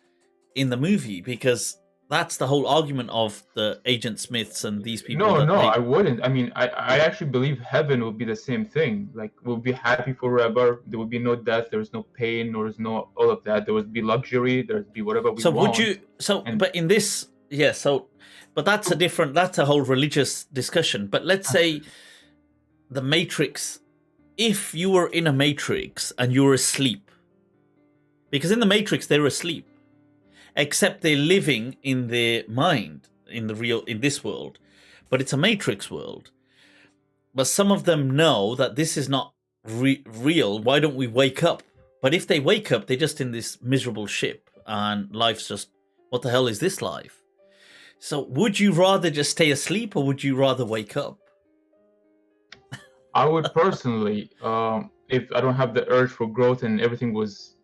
in the movie? Because that's the whole argument of the Agent Smiths and these people No, that no, they. I wouldn't. I mean, I actually believe heaven will be the same thing. Like, we'll be happy forever. There will be no death. There's no pain. There's no all of that. There will be luxury. There will be whatever we So would want. you? So, And but in this, yeah. So, but that's a different. That's a whole religious discussion. But let's say the Matrix. If you were in a Matrix and you were asleep, because in the Matrix they're asleep, except they're living in their mind in this world, but it's a Matrix world. But some of them know that this is not real. Why don't we wake up? But if they wake up, they're just in this miserable ship, and life's just, what the hell is this life? So would you rather just stay asleep, or would you rather wake up? I would personally, if I don't have the urge for growth and everything was,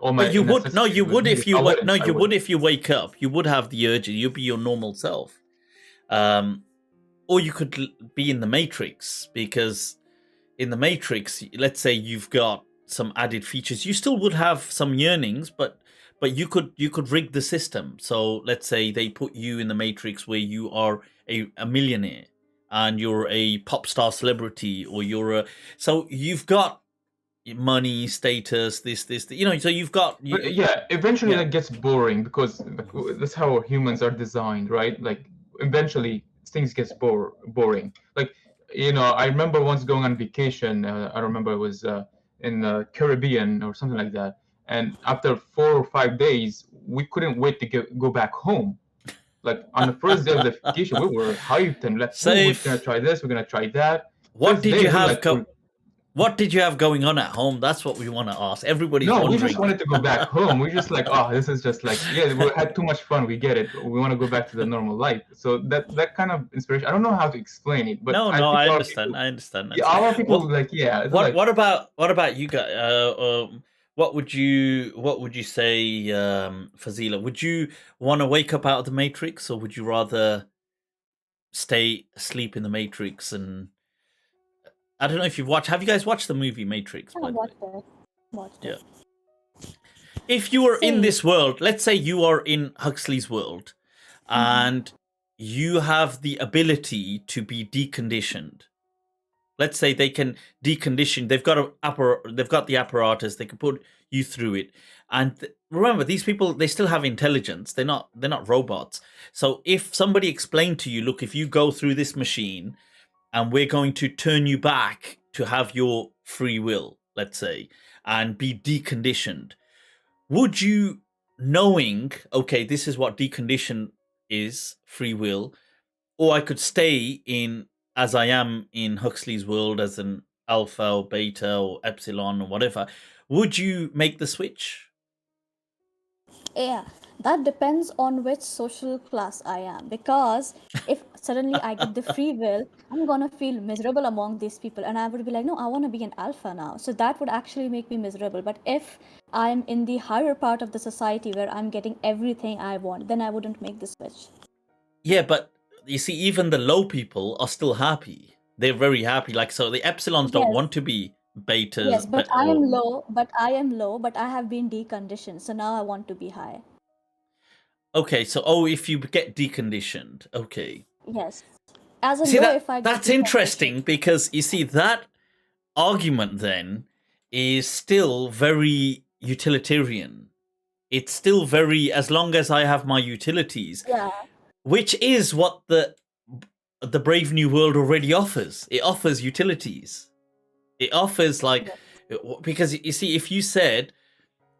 all my But you would necessities you was would needed, if you I wouldn't. I you would wouldn't. if you wake up. You would have the urge. You'd be your normal self, or you could be in the Matrix, because in the Matrix, let's say you've got some added features. You still would have some yearnings, but you could rig the system. So let's say they put you in the Matrix where you are a millionaire and you're a pop star celebrity, or so you've got money, status, this, so you've got. But yeah, eventually Yeah. that gets boring because that's how humans are designed, right? Like, eventually things gets boring. Like, I remember once going on vacation. I remember it was in the Caribbean or something like that. And after 4 or 5 days, we couldn't wait to go back home. Like, on the first day of the vacation, we were hyped and like, "Ooh, we're gonna try this, we're gonna try that." What Fifth did day, you we're have? like, What did you have going on at home? That's what we want to ask. Everybody's no, we wondering. just wanted to go back home. We just like, oh, this is just like, yeah, we had too much fun. We get it. We want to go back to the normal life. So that kind of inspiration. I don't know how to explain it, but No, I think I a lot of understand. people, I understand. yeah, a lot of people Well, like, yeah. It's what like, what about you guys? What would you say, Fazila? Would you want to wake up out of the Matrix, or would you rather stay asleep in the Matrix? And I don't know if you've watched. Have you guys watched the movie Matrix? By the way? Watched Yeah. it. If you were in See. this world, let's say you are in Huxley's world, and you have the ability to be deconditioned. Let's say they can decondition. They've got the apparatus. They can put you through it. And remember, these people, they still have intelligence. They're not robots. So if somebody explained to you, look, if you go through this machine, and we're going to turn you back to have your free will, let's say, and be deconditioned, would you, knowing, okay, this is what decondition is, free will, or I could stay in as I am in Huxley's world as an alpha or beta or epsilon or whatever, would you make the switch? Yeah, that depends on which social class I am. Because if suddenly I get the free will, I'm gonna feel miserable among these people, and I would be like, no, I want to be an alpha now. So that would actually make me miserable. But if I'm in the higher part of the society where I'm getting everything I want, then I wouldn't make the switch. Yeah, but you see, even the low people are still happy. They're very happy. Like, so the epsilons don't Yes. want to be betas. Yes, but I am low. But I have been deconditioned. So now I want to be high. Okay, so if you get deconditioned, okay. Yes. As a See, low, if I get that's deconditioned. interesting, because you see that argument then is still very utilitarian. It's still very, as long as I have my utilities, Yeah. which is what the Brave New World already offers. It offers utilities. It offers, like, because you see, if you said,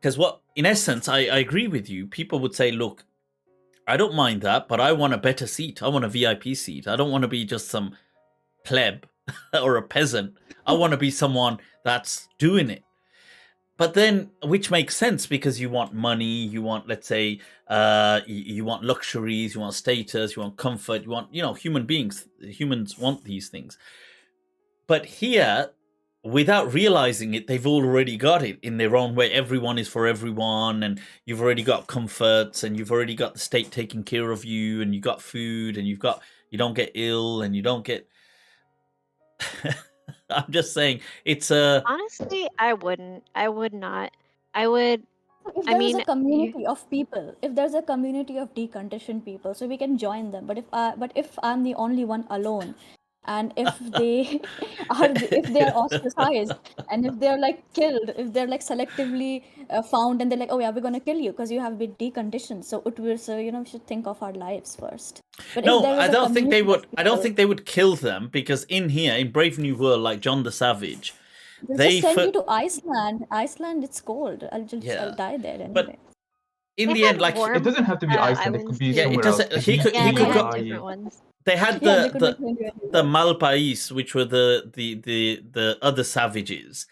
because what, in essence, I agree with you, people would say, look, I don't mind that, but I want a better seat. I want a VIP seat. I don't want to be just some pleb or a peasant. I want to be someone that's doing it. But then, which makes sense, because you want money, you want, let's say, you want luxuries, you want status, you want comfort, you want, humans want these things. But here, without realizing it, they've already got it in their own way. Everyone is for everyone, and you've already got comforts, and you've already got the state taking care of you, and you got food, and you don't get ill, and you don't get. I'm just saying, it's a. Honestly, I wouldn't. I would not. I would If I there is mean, a community of people, if there's a community of deconditioned people, so we can join them. But if I'm the only one alone, and if they if they are ostracized, and if they're like killed, if they're like selectively found, and they're like, oh yeah, we're gonna kill you because you have been deconditioned. So it will, so we should think of our lives first. But if No, there is I a don't think they community would. of I don't people, think they would kill them because in here, in Brave New World, like John the Savage, they'll they just send you to Iceland. Iceland, it's cold. I'll yeah. die there But anyway. in they the end, had like It doesn't have to be Iceland. It could islands be too. yeah, it somewhere else. doesn't. He could. Yeah, He they could had go. different ones. They had Yeah, they could return you the anywhere. Malpais, which were the other savages,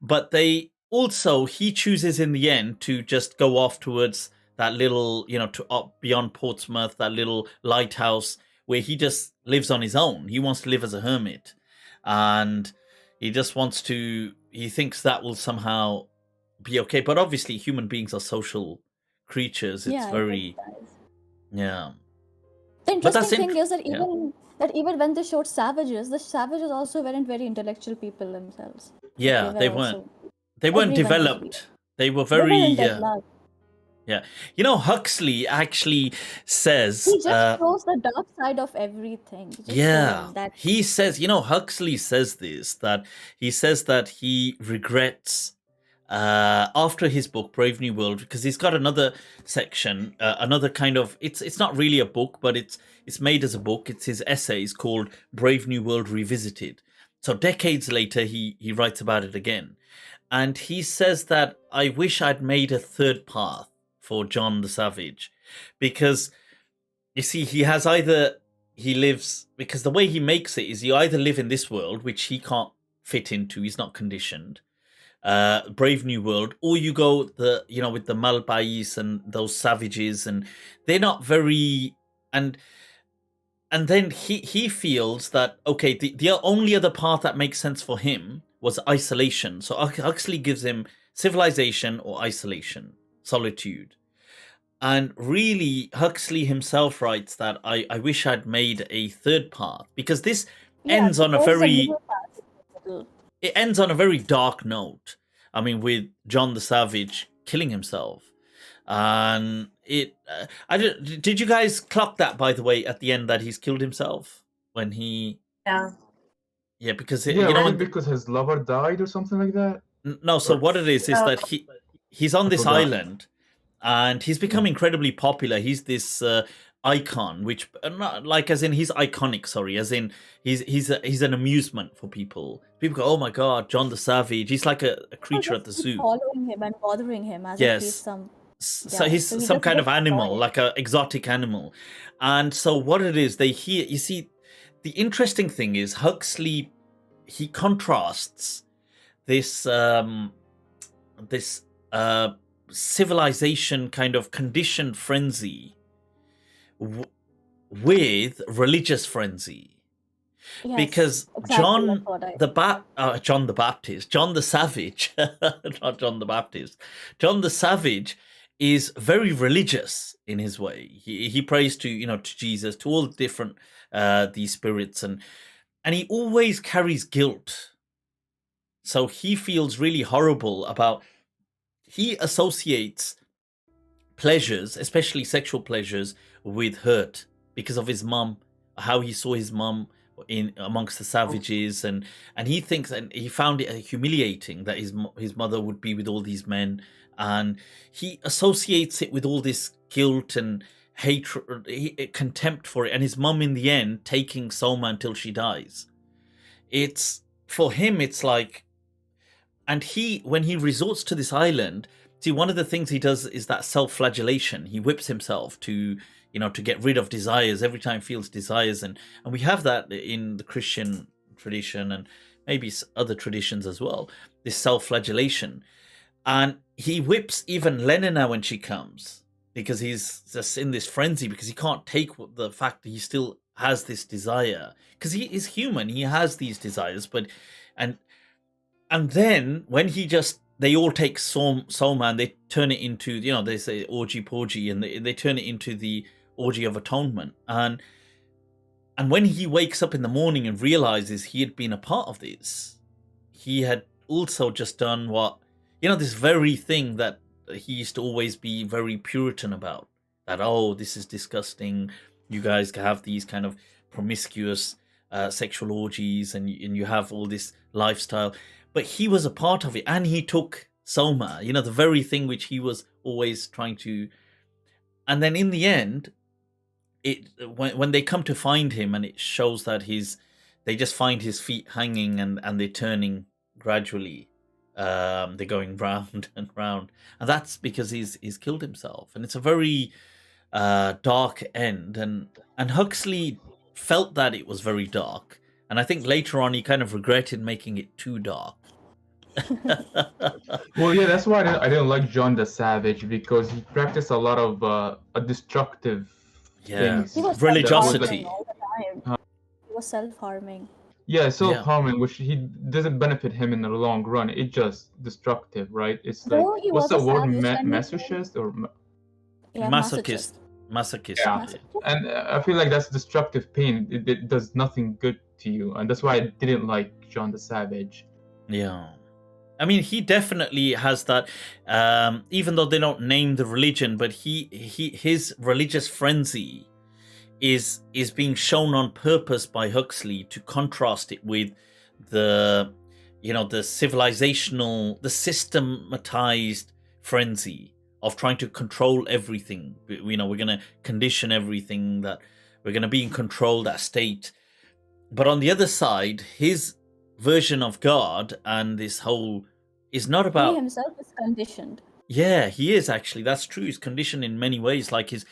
but they also he chooses in the end to just go off towards that little to up beyond Portsmouth, that little lighthouse where he just lives on his own. He wants to live as a hermit, and he just wants to. He thinks that will somehow be okay. But obviously, human beings are social creatures. It's Yeah, it very does. yeah. The But that's interesting thing is yeah. that even when they showed savages, the savages also weren't very intellectual people themselves. Yeah, They they were weren't. also They weren't everyone was weak. developed. They were They very weren't developed. yeah. Huxley actually says He just shows the dark side of everything. He's just yeah. showing that. He says, Huxley says this, that he says that he regrets after his book Brave New World, because he's got another section, another kind of it's not really a book, but it's made as a book. It's his essays called Brave New World Revisited. So decades later he writes about it again. And he says that I wish I'd made a third path for John the Savage, because you see he has because the way he makes it is you either live in this world, which he can't fit into, he's not conditioned, Brave New World, or you go with the Malpais and those savages, and they're not very and then he feels that okay, the only other path that makes sense for him was isolation. So Huxley gives him civilization or isolation, solitude. And really, Huxley himself writes that I wish I'd made a third path, because this ends on a very it ends on a very dark note. I mean, with John the Savage killing himself, and did you guys clock that, by the way, at the end, that he's killed himself when he because because his lover died or something like that. No, so what it is that he's on this island, and he's become incredibly popular. He's this icon, which not like as in he's iconic. Sorry, as in he's an amusement for people. People go, "Oh my God, John the Savage! He's like a creature at the zoo." Following him and bothering him as if he's some. So he's some kind of animal, like an exotic animal. And so what it is, they hear. You see, the interesting thing is Huxley. He contrasts this civilization kind of conditioned frenzy with religious frenzy. Yes, because exactly, John the Savage, not John the Baptist, John the Savage is very religious in his way. He prays to to Jesus, to all different these spirits, and he always carries guilt. So he feels really horrible about. He associates pleasures, especially sexual pleasures, with hurt because of his mum, how he saw his mum in amongst the savages, and he thinks, and he found it humiliating that his mother would be with all these men, and he associates it with all this guilt and hatred, contempt for it, and his mum in the end taking Soma until she dies. It's for him, it's like, and when he resorts to this island, see, one of the things he does is that self-flagellation. He whips himself to get rid of desires every time he feels desires, and we have that in the Christian tradition and maybe other traditions as well, this self-flagellation. And he whips even Lenina when she comes, because he's just in this frenzy, because he can't take the fact that he still has this desire, because he is human, he has these desires. But and then when they all take Soma and they turn it into, they say orgy porgy, and they turn it into the orgy of atonement. And when he wakes up in the morning and realizes he had been a part of this, he had also just done what, this very thing that he used to always be very Puritan about. That, oh, this is disgusting. You guys have these kind of promiscuous sexual orgies, and you have all this lifestyle. But he was a part of it, and he took Soma, the very thing which he was always trying to. And then in the end, when they come to find him, and it shows that they just find his feet hanging, and they're turning gradually. They're going round and round, and that's because he's killed himself, and it's a very dark end. And Huxley felt that it was very dark, and I think later on he kind of regretted making it too dark. Well, yeah, that's why I didn't like John the Savage, because he practiced a lot of destructive things. He was Religiosity. self-harming all the time. He was self-harming. Yeah, self-harming, which he doesn't benefit him in the long run. It's just destructive, right? It's like, Though he what's was the a word? savage when he Masochist or Yeah, Masochist. Yeah. And I feel like that's destructive pain. It does nothing good to you, and that's why I didn't like John the Savage. Yeah. I mean, he definitely has that, even though they don't name the religion, but his religious frenzy is being shown on purpose by Huxley to contrast it with the civilizational, the systematized frenzy of trying to control everything. We're going to condition everything, that we're going to be in control, that state. But on the other side, his version of God and this whole is not about... He himself is conditioned. Yeah, he is actually. That's true. He's conditioned in many ways, like his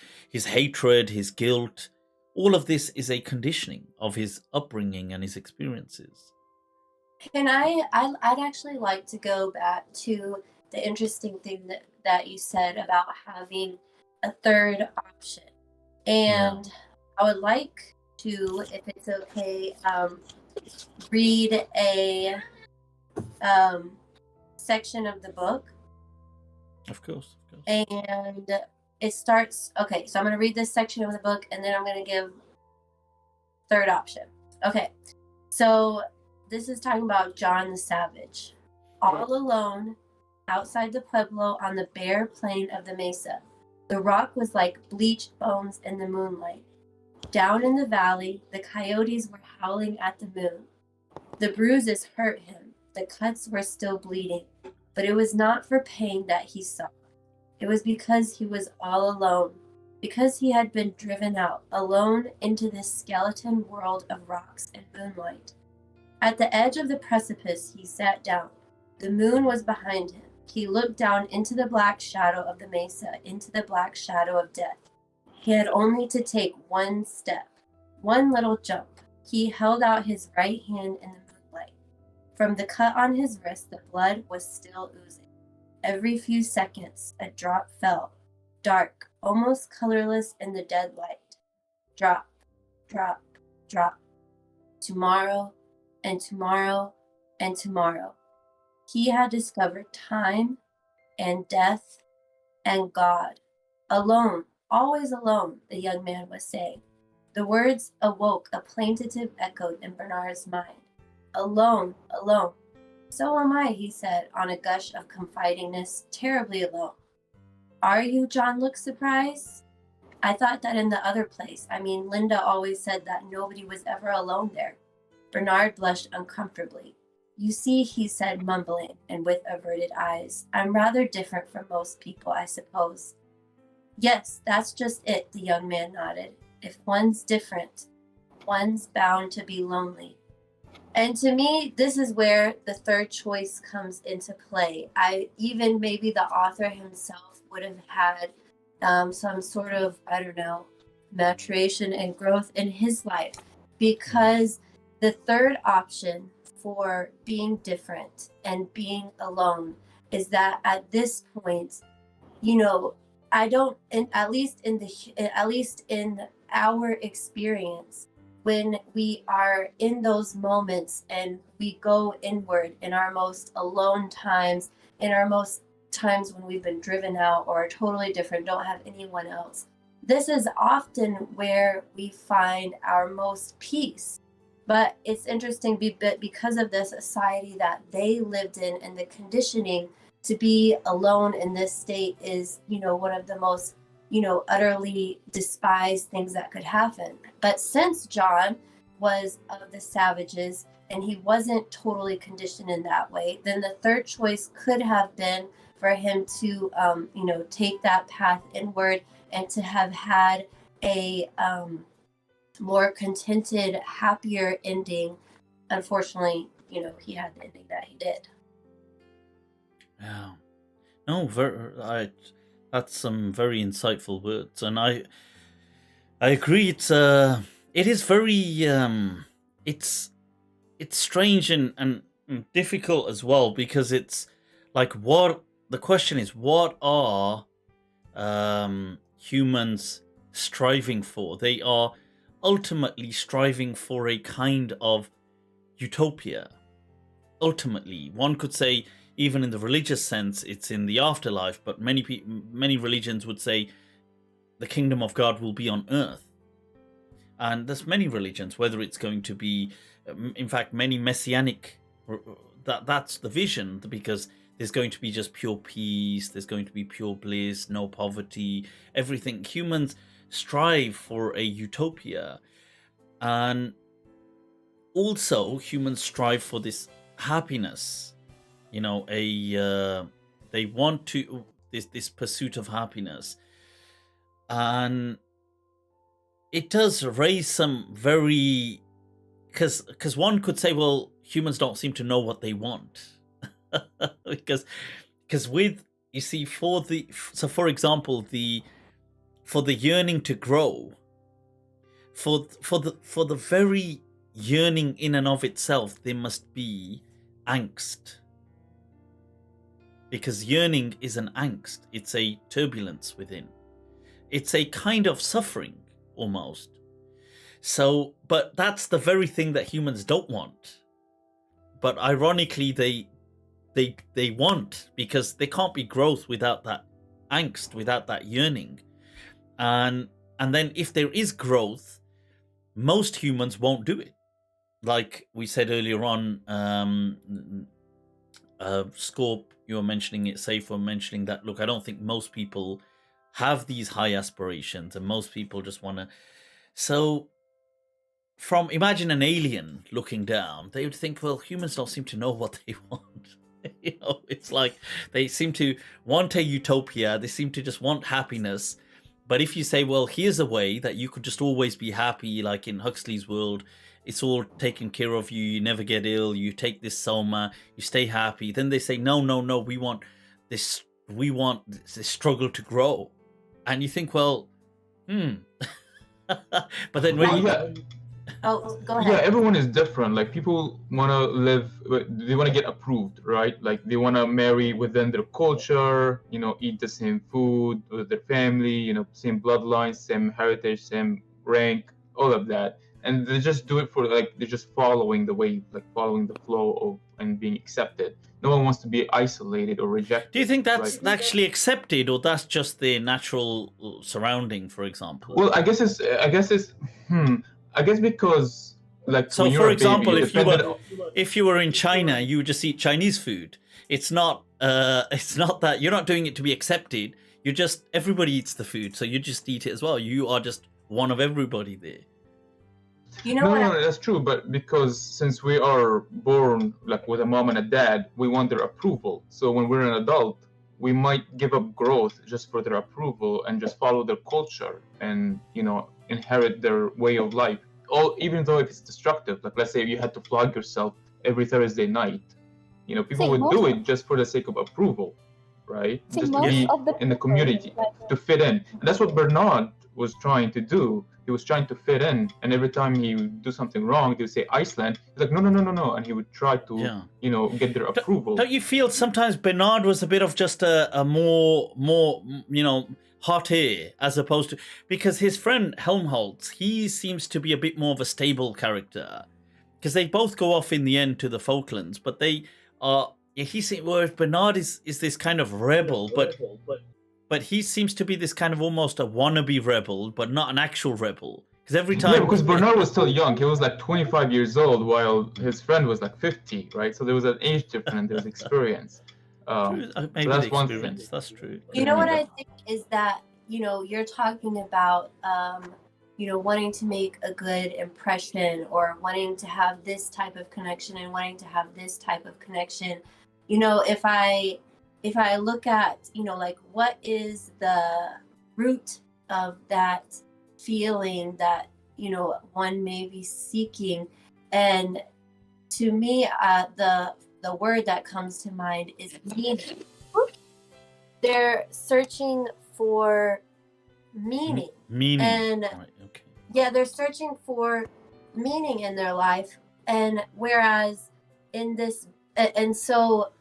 hatred, his guilt. All of this is a conditioning of his upbringing and his experiences. And I'd actually like to go back to the interesting thing that you said about having a third option. And I would like to, if it's okay, read a section of the book. Of course. And it starts, okay, so I'm going to read this section of the book, and then I'm going to give third option. Okay, so this is talking about John the Savage. All alone, outside the pueblo on the bare plain of the mesa. The rock was like bleached bones in the moonlight. Down in the valley, the coyotes were howling at the moon. The bruises hurt him. The cuts were still bleeding. But it was not for pain that he saw. It was because he was all alone, because he had been driven out, alone into this skeleton world of rocks and moonlight. At the edge of the precipice, he sat down. The moon was behind him. He looked down into the black shadow of the mesa, into the black shadow of death. He had only to take one step, one little jump. He held out his right hand in the moonlight. From the cut on his wrist, the blood was still oozing. Every few seconds, a drop fell, dark, almost colorless in the dead light. Drop, drop, drop. Tomorrow, and tomorrow, and tomorrow. He had discovered time and death and God. Alone, always alone, the young man was saying. The words awoke a plaintive echo in Bernard's mind. Alone, alone. So am I, he said, on a gush of confidingness, terribly alone. Are you? John looked surprised. I thought that in the other place. I mean, Linda always said that nobody was ever alone there. Bernard blushed uncomfortably. You see, he said, mumbling and with averted eyes, I'm rather different from most people, I suppose. Yes, that's just it, the young man nodded. If one's different, one's bound to be lonely. And to me, this is where the third choice comes into play. Even maybe the author himself would have had some sort of, maturation and growth in his life, because the third option for being different and being alone is that at this point, at least in our experience, when we are in those moments and we go inward in our most alone times, in our most times when we've been driven out or are totally different, don't have anyone else, this is often where we find our most peace. But it's interesting because of the society that they lived in and the conditioning, to be alone in this state is, one of the most, utterly despised things that could happen. But since John was of the savages and he wasn't totally conditioned in that way, then the third choice could have been for him to, take that path inward and to have had a more contented, happier ending. Unfortunately, he had the ending that he did. Yeah. No, that's some very insightful words, and I agree. It is very it's strange and difficult as well, because it's like, what the question is, what are humans striving for? They are ultimately striving for a kind of utopia. Ultimately, one could say, even in the religious sense, it's in the afterlife, but many religions would say the kingdom of God will be on earth. And there's many religions, whether it's going to be, in fact, many messianic, that's the vision, because there's going to be just pure peace, there's going to be pure bliss, no poverty, everything. Humans strive for a utopia. And also humans strive for this happiness. They want to this pursuit of happiness, and it does raise some very, because one could say, well, humans don't seem to know what they want, because with, you see, for example, for the yearning to grow, for the very yearning in and of itself, there must be angst. Because yearning is an angst. It's a turbulence within. It's a kind of suffering, almost. So, but that's the very thing that humans don't want. But ironically, they want, because there can't be growth without that angst, without that yearning. And then if there is growth, most humans won't do it. Like we said earlier on, Scorp, you were mentioning it, Safe were mentioning that, look, I don't think most people have these high aspirations, and most people just want to. So, imagine an alien looking down, they would think, well, humans don't seem to know what they want. It's like they seem to want a utopia, they seem to just want happiness. But if you say, well, here's a way that you could just always be happy, like in Huxley's world, it's all taken care of you, you never get ill, you take this soma, you stay happy. Then they say, no, we want this struggle to grow. And you think, well, But then when Oh, go ahead. Yeah, everyone is different. Like, people want to live, they want to get approved, right? Like, they want to marry within their culture, eat the same food with their family, same bloodline, same heritage, same rank, all of that. And they just do it for, like, they're just following the wave, like following the flow of and being accepted. No one wants to be isolated or rejected. do you think that's right? actually accepted, or that's just their natural surrounding, for example? Well, I guess because, like, So, when you're for a baby, example, dependent if you were in China, you would just eat Chinese food. It's not that you're not doing it to be accepted. You're just, everybody eats the food, so you just eat it as well. You are just one of everybody there. You know No, what? no, that's true. But because since we are born like with a mom and a dad, we want their approval. So when we're an adult, we might give up growth just for their approval and just follow their culture and inherit their way of life. Even though if it's destructive, like, let's say you had to flog yourself every Thursday night, people would do it just for the sake of approval, right? Just to be in the community, to fit in. And that's what Bernard was trying to do. He was trying to fit in, and every time he would do something wrong, he would say Iceland. He's like, no, and he would try to, get their approval. Don't you feel sometimes Bernard was a bit of just a more hot air, as opposed to, because his friend Helmholtz, he seems to be a bit more of a stable character, because they both go off in the end to the Falklands, but they are. Whereas Bernard is this kind of rebel, but he seems to be this kind of almost a wannabe rebel, but not an actual rebel. Because every time... Yeah, because Bernard was still young. He was like 25 years old, while his friend was like 50, right? So there was an age difference, there was experience. True. Maybe the that's one thing. experience. That's true. You Could know be what I that. think is that, you're talking about, wanting to make a good impression or wanting to have this type of connection and wanting to have this type of connection. If I look at, like what is the root of that feeling that, one may be seeking. And to me, the word that comes to mind is meaning. They're searching for meaning. Meaning. And Right. Okay. yeah, they're searching for meaning in their life. And whereas in this, and so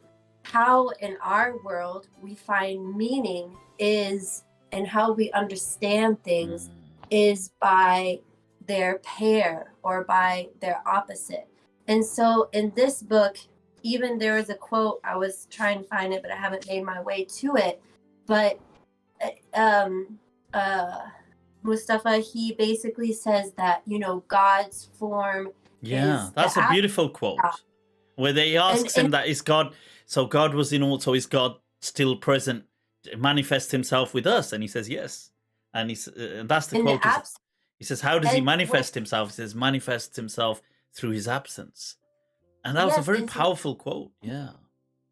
how in our world we find meaning is, and how we understand things is by their pair or by their opposite. And so in this book, even there was a quote, I was trying to find it, but I haven't made my way to it. But Mustafa, he basically says that, God's form Yeah, is that's the a beautiful quote. Where they asks him that is God, so God was in all, so is God still present, manifest himself with us? And he says yes. And that's the in quote. the absence. He says, how does he And manifest himself? He says, manifests himself through his absence. And that was a Yes, very and to- powerful quote. Yeah.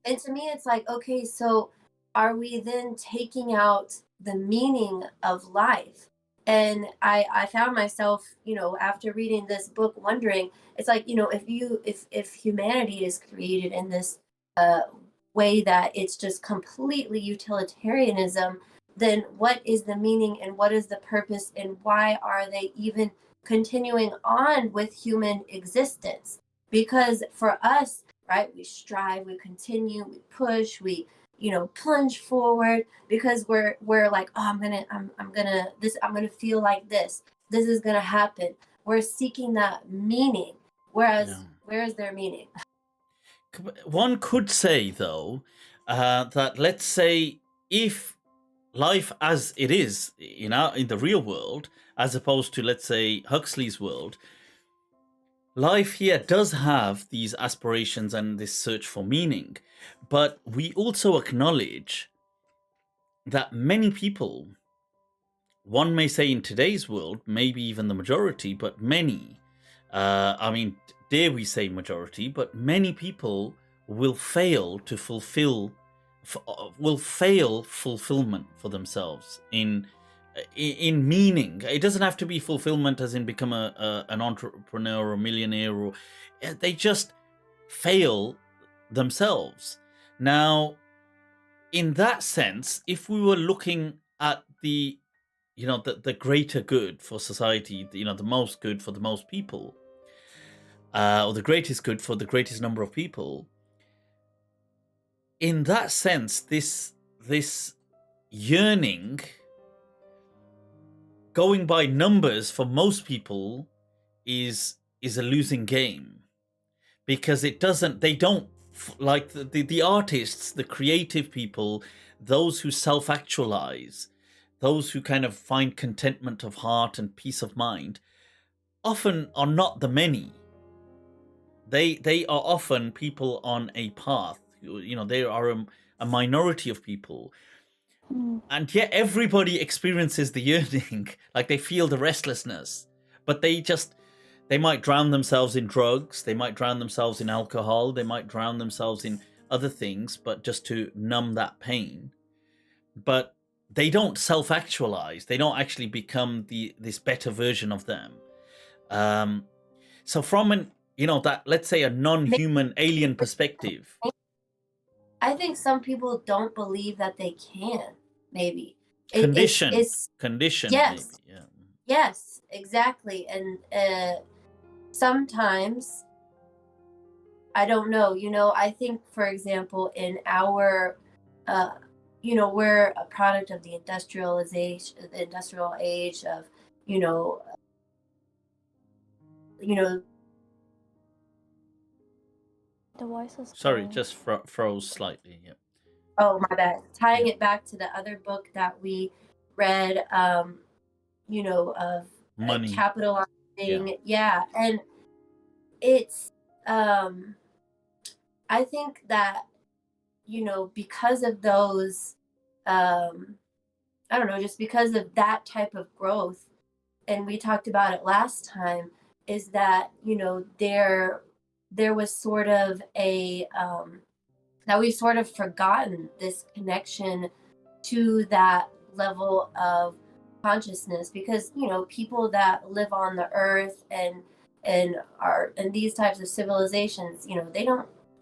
And to me, it's like, okay, so are we then taking out the meaning of life? And I found myself, after reading this book, wondering, it's like, if humanity is created in this way that it's just completely utilitarianism, then what is the meaning and what is the purpose and why are they even continuing on with human existence? Because for us, right, we strive, we continue, we push, we plunge forward because we're like, oh, I'm gonna feel like this is gonna happen. We're seeking that meaning, whereas where is their meaning? One could say, though, that let's say if life as it is, in the real world, as opposed to, let's say, Huxley's world, life here does have these aspirations and this search for meaning, but we also acknowledge that many people, one may say in today's world, maybe even the majority, but many, dare we say majority, but many people will fail to fulfillment for themselves in meaning. It doesn't have to be fulfillment as in become an entrepreneur or millionaire, or they just fail themselves. Now, in that sense, if we were looking at the greater good for society, the most good for the most people, or the greatest good for the greatest number of people, in that sense, this yearning, going by numbers for most people, is a losing game, because they don't, like the artists, the creative people, those who self-actualize, those who kind of find contentment of heart and peace of mind, often are not the many. They are often people on a path. They are a minority of people. And yet everybody experiences the yearning, like they feel the restlessness, but they might drown themselves in drugs, they might drown themselves in alcohol, they might drown themselves in other things, but just to numb that pain. But they don't self-actualize. They don't actually become this better version of them. So from that, let's say, a non-human alien perspective, I think some people don't believe that they can. Maybe conditioned. Yes. Maybe, yeah. Yes, exactly. And sometimes, I don't know. I think, for example, in our we're a product of the industrial age of, The voice is Sorry, going. just froze slightly. Yeah. Oh, my bad. Tying it back to the other book that we read, of Money. capitalizing. Yeah. And it's, I think that, because of those, I don't know, just because of that type of growth, and we talked about it last time, is that, there was sort of that we've sort of forgotten this connection to that level of consciousness, because people that live on the earth and are in these types of civilizations,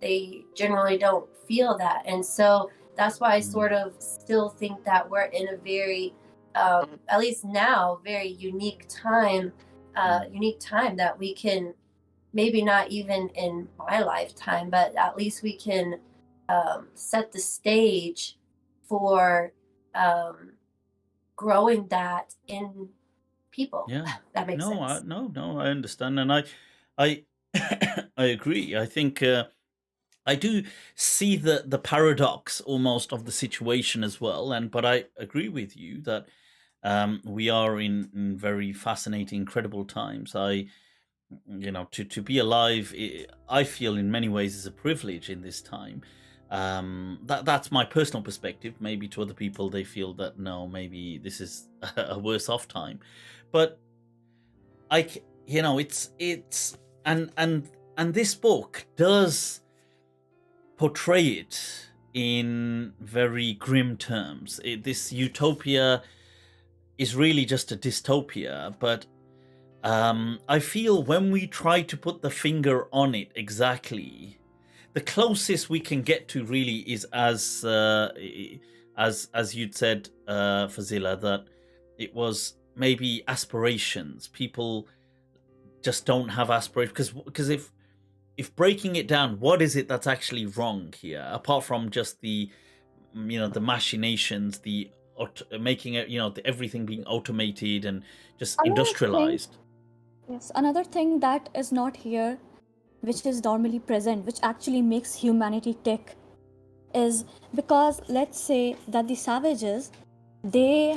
they generally don't feel that. And so that's why I sort of still think that we're in a very at least now, very unique time that we can, maybe not even in my lifetime, but at least we can set the stage for growing that in people. Yeah. That makes sense. No, I understand, and I I agree. I think I do see the paradox almost of the situation as well, but I agree with you that we are in very fascinating, incredible times. To be alive, I feel in many ways is a privilege in this time. That's my personal perspective. Maybe to other people, they feel that no, maybe this is a worse off time. But it's and this book does portray it in very grim terms. This utopia is really just a dystopia, but I feel when we try to put the finger on it exactly, the closest we can get to really is as you'd said, Fazila, that it was maybe aspirations. People just don't have aspirations because if breaking it down, what is it that's actually wrong here, apart from just the the machinations, the making it, everything being automated and just industrialized. Yes, another thing that is not here, which is normally present, which actually makes humanity tick, is because let's say that the savages, they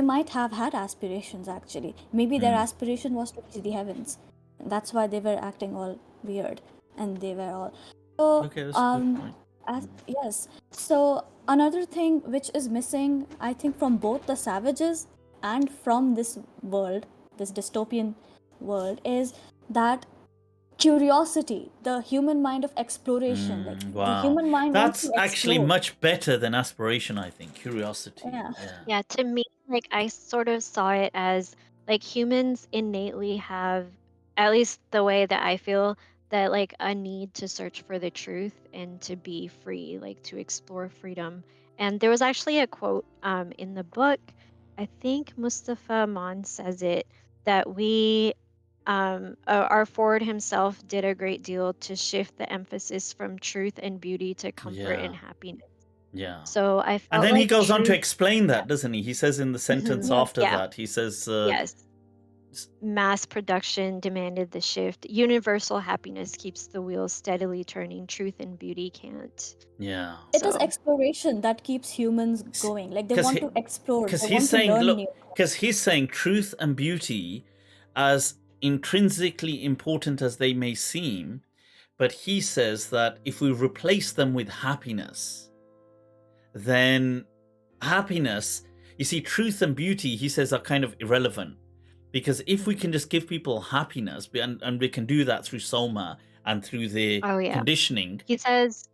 might have had aspirations actually. Maybe their aspiration was to reach the heavens. That's why they were acting all weird, and they were all. So Okay, that's a good point. yes. So another thing which is missing, I think, from both the savages and from this world, this dystopian world, is that curiosity, the human mind of exploration. Wow. The human mind wants That's to actually explore. much better than aspiration, I think. Curiosity. Yeah, to me, like I sort of saw it as like humans innately have, at least the way that I feel, that like a need to search for the truth and to be free, like to explore freedom. And there was actually a quote in the book, I think Mustafa Mon says it, that our Ford himself did a great deal to shift the emphasis from truth and beauty to comfort and happiness. Yeah. So I felt And then he like goes on to truth. explain that, doesn't he? He says in the sentence Yes. after Yeah. that, he says, Yes. Mass production demanded the shift. Universal happiness keeps the wheels steadily turning. Truth and beauty can't. yeah. It is So exploration that keeps humans going. Like they 'Cause want he- to explore, Because they he's want to saying, learn look, new. because he's saying truth and beauty, as intrinsically important as they may seem, but he says that if we replace them with happiness, then happiness, you see, truth and beauty, he says, are kind of irrelevant. Because if we can just give people happiness, and we can do that through soma and through the oh yeah. conditioning. He says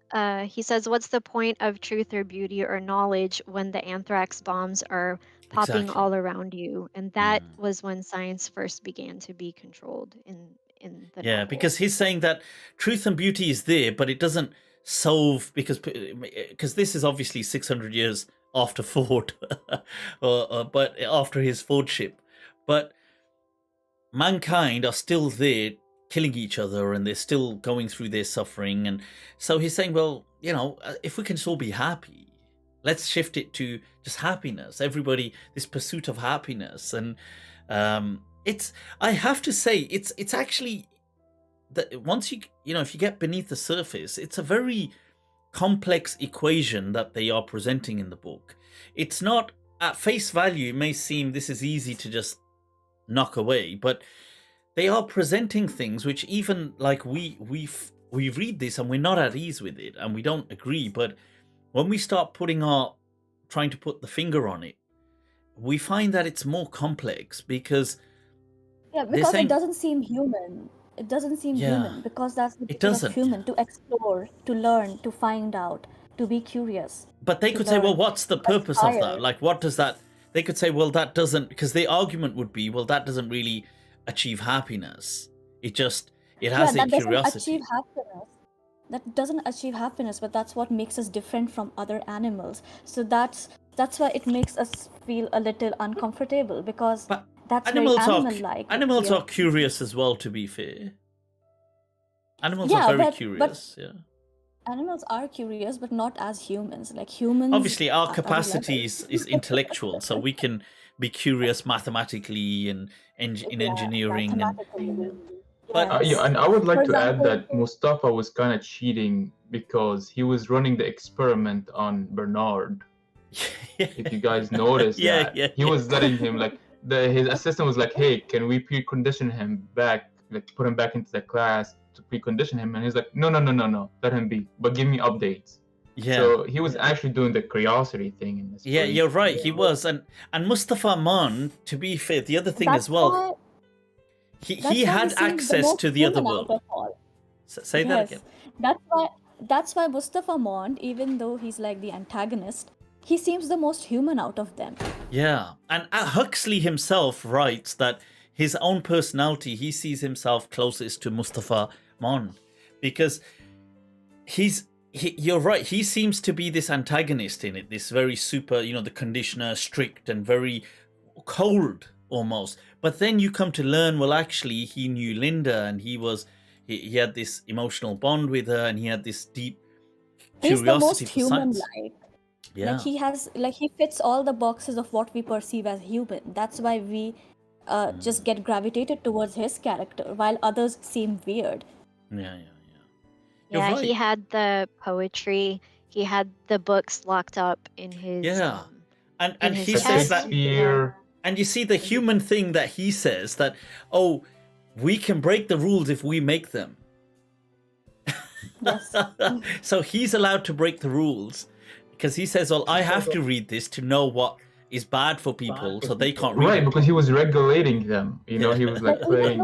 what's the point of truth or beauty or knowledge when the anthrax bombs are popping Exactly. all around you? And that was when science first began to be controlled in the Yeah, novel. because he's saying that truth and beauty is there, but it doesn't solve, because this is obviously 600 years after Ford, but after his Fordship. But mankind are still there killing each other, and they're still going through their suffering. And so he's saying, well, if we can still be happy, let's shift it to just happiness. Everybody, this pursuit of happiness. And it's, I have to say, it's actually that once if you get beneath the surface, it's a very complex equation that they are presenting in the book. It's not at face value, it may seem this is easy to just knock away, but they are presenting things which even like we we read this and we're not at ease with it and we don't agree. But when we start trying to put the finger on it, we find that it's more complex because Yeah, they're because saying, it doesn't seem human. It doesn't seem yeah, human because that's the it nature of doesn't. human, to explore, to learn, to find out, to be curious. But they to could say, well, learn, what's the to purpose of that? aspire. Like, what does that? They could say, well, that doesn't, because the argument would be, well, that doesn't really achieve happiness. It has Yeah, a that doesn't curiosity. achieve happiness. That doesn't achieve happiness, but that's what makes us different from other animals. So that's why it makes us feel a little uncomfortable, because But that's very animal-like. animals are curious as well, to be fair. Animals Yeah, are very but curious, yeah. animals are curious, but not as humans. Like humans, Obviously, our at other capacity levels. is intellectual, so we can be curious mathematically and in Yeah, engineering, and mathematically. but Yeah, Yes. and I would For like to add example, that Mustafa was kind of cheating because he was running the experiment on Bernard. If you guys noticed yeah, that, he was letting him, like, his assistant was like, "Hey, can we precondition him back, like put him back into the class to precondition him?" And he's like, "No, let him be, but give me updates." yeah. So he was actually doing the curiosity thing in this. Yeah, you're right. He was, and Mustafa Mon, to be fair, the other thing that's as well, why he that's why had he seems the access most to the other human out world. of all. Say that again. Yes, that's why Mustafa Mond, even though he's like the antagonist, he seems the most human out of them. Yeah, and Huxley himself writes that his own personality, he sees himself closest to Mustafa Mon, because you're right, he seems to be this antagonist in it, this very super, the conditioner, strict and very cold almost. But then you come to learn, well, actually, he knew Linda, and he had this emotional bond with her, and he had this deep He's the most curiosity for science. human-like. Yeah. Like he fits all the boxes of what we perceive as human. That's why we just get gravitated towards his character, while others seem weird. Yeah. Yeah, You're right. he had the poetry. He had the books locked up in his and in he his says chest. that, Shakespeare. and you see the human thing that he says, that, oh, we can break the rules if we make them. Yes. So he's allowed to break the rules because he says, well, I have to read this to know what is bad for people, so they can't read Right, it. because he was regulating them. He was like But playing.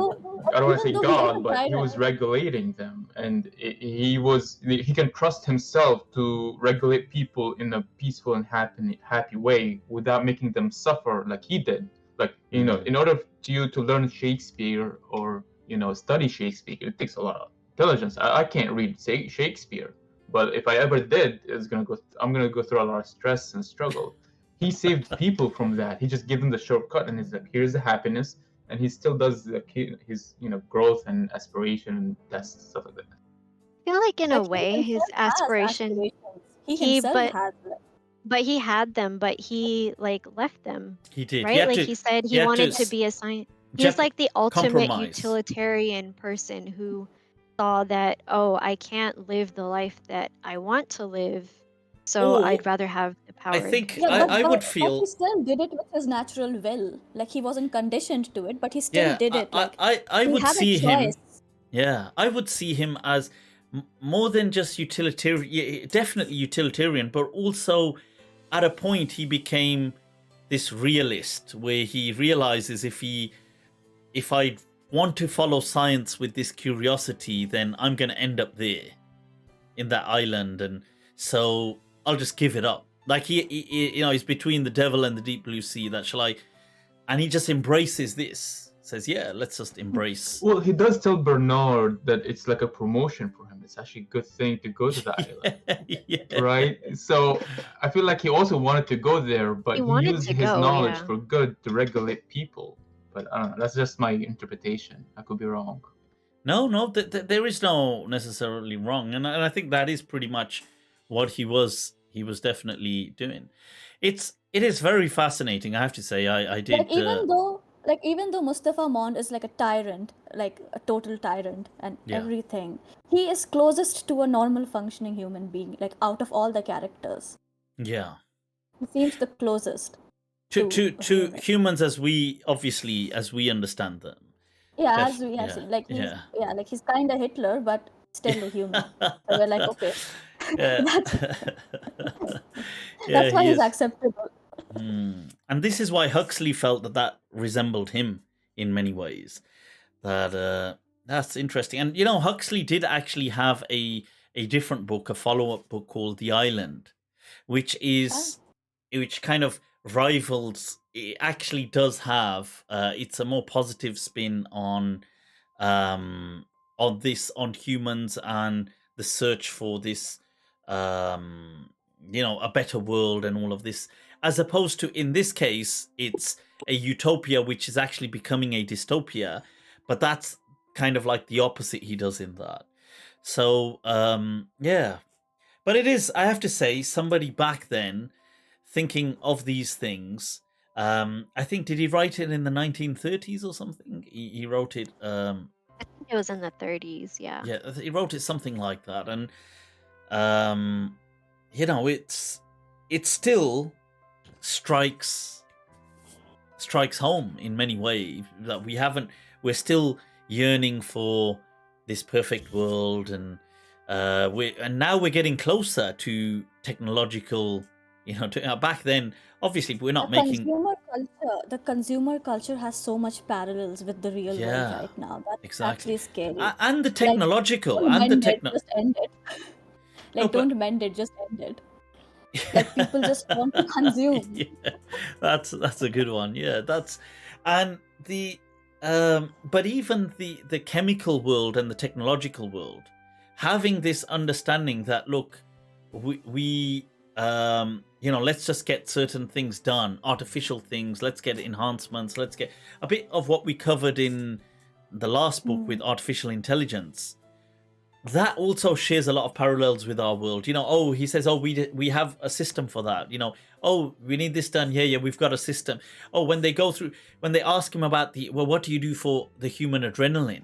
I don't want to say even though he God, is a but he was tyrant, regulating them, and he can trust himself to regulate people in a peaceful and happy way without making them suffer like he did. Like, in order to you to learn Shakespeare or study Shakespeare, it takes a lot of intelligence. I can't read Shakespeare, but if I ever did, I'm gonna go through a lot of stress and struggle. He saved people from that. He just gave them the shortcut, and he's like, here's the happiness, and he still does his growth and aspiration and tests, stuff like that. I feel like in a like, way his has aspiration He he himself but has them. but he had them, but he like left them. He did. Right? Like he said he wanted to be a science. He's like the ultimate compromise. utilitarian person who saw that, oh, I can't live the life that I want to live, so I'd rather have the power. I think Yeah, I would but feel he still did it with his natural will. Like he wasn't conditioned to it, but he still did it. Like I he would had a see him. choice. Yeah, I would see him as more than just utilitarian, definitely utilitarian, but also at a point he became this realist where he realizes if I want to follow science with this curiosity, then I'm going to end up there in that island, and so I'll just give it up. Like he's between the devil and the deep blue sea. That shall I? And he just embraces this. Says, yeah, let's just embrace. Well, he does tell Bernard that it's like a promotion for him. It's actually a good thing to go to the island. Yeah. Right? So I feel like he also wanted to go there, but he used his knowledge for good to regulate people. But I don't know. That's just my interpretation. I could be wrong. No, there is no necessarily wrong, and I think that is pretty much what he was definitely doing. It is very fascinating, I have to say. I did. Like even though Mustafa Mond is like a tyrant, like a total tyrant and everything, he is closest to a normal functioning human being, like out of all the characters. Yeah. He seems the closest to humans as we understand them. Yeah, like he's kind of Hitler, but still a human. So we're like, okay, Yeah. that's Yeah, that's why he he's is. acceptable. And this is why Huxley felt that that resembled him in many ways. That's interesting. And Huxley did actually have a different book, a follow-up book called The Island, which kind of rivals. It actually does have. It's a more positive spin on humans and the search for this, a better world and all of this, as opposed to, in this case, it's a utopia which is actually becoming a dystopia, but that's kind of like the opposite he does in that. So yeah, but it is, I have to say, somebody back then thinking of these things. I think, did he write it in the 1930s or something? He wrote it. I think it was in the 30s. Yeah. Yeah, he wrote it something like that, and it still strikes home in many ways that we're still yearning for this perfect world, and now we're getting closer to technological. Back then, obviously, we're not making. The consumer culture has so much parallels with the real world Yeah, right now. That's exactly. actually scary. And the Like, technological don't and the mend it, techno. just end it. No, Like, but don't mend it, just end it. Like, people just want to consume. yeah, that's a good one. Yeah, and the but even the chemical world and the technological world having this understanding that, look, we let's just get certain things done, artificial things, let's get enhancements, let's get a bit of what we covered in the last book with artificial intelligence. That also shares a lot of parallels with our world. He says, we have a system for that. We need this done. Yeah, we've got a system. When they ask him about what do you do for the human adrenaline?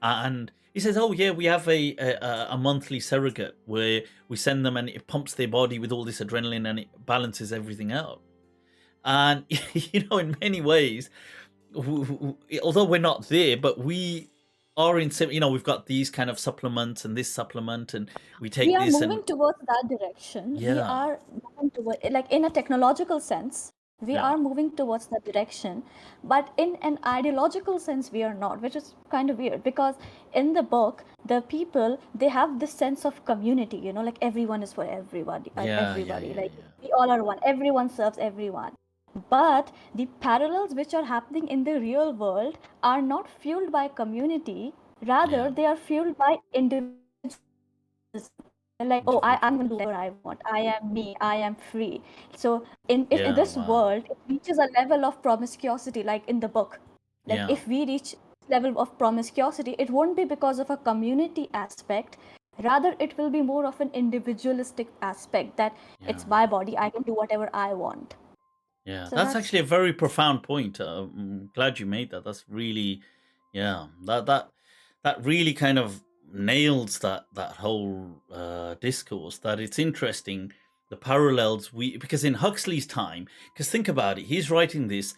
And he says, yeah, we have a monthly surrogate where we send them and it pumps their body with all this adrenaline and it balances everything out. And, in many ways, although we're not there, but we are in, we've got these kind of supplements and this supplement, and we take We are this moving towards that direction. We Yeah. are moving toward, like, in a technological sense, we Yeah. are moving towards that direction. But in an ideological sense, we are not, which is kind of weird, because in the book, the people, they have this sense of community, like everyone is for everybody, like we all are one, everyone serves everyone. But the parallels which are happening in the real world are not fueled by community, rather Yeah. they are fueled by individualism. They're like, I'm going to do whatever I want. I am me. I am free. So in this wow. world, it reaches a level of promiscuity, like in the book. Like, Yeah. if we reach this level of promiscuity, it won't be because of a community aspect. Rather, it will be more of an individualistic aspect, that it's my body. I can do whatever I want. Yeah, So that's that's- actually a very profound point. I'm glad you made that. That's really, that really kind of nails that whole discourse. That it's interesting, the parallels because in Huxley's time, because think about it, he's writing this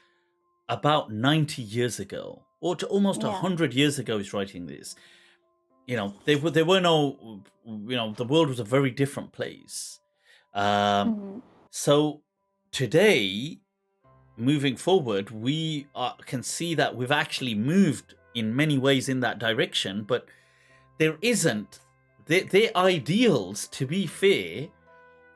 about 90 years ago, or to almost 100 years ago. He's writing this. There were no, the world was a very different place. So today, moving forward, we can see that we've actually moved in many ways in that direction, but there isn't. Their ideals, to be fair,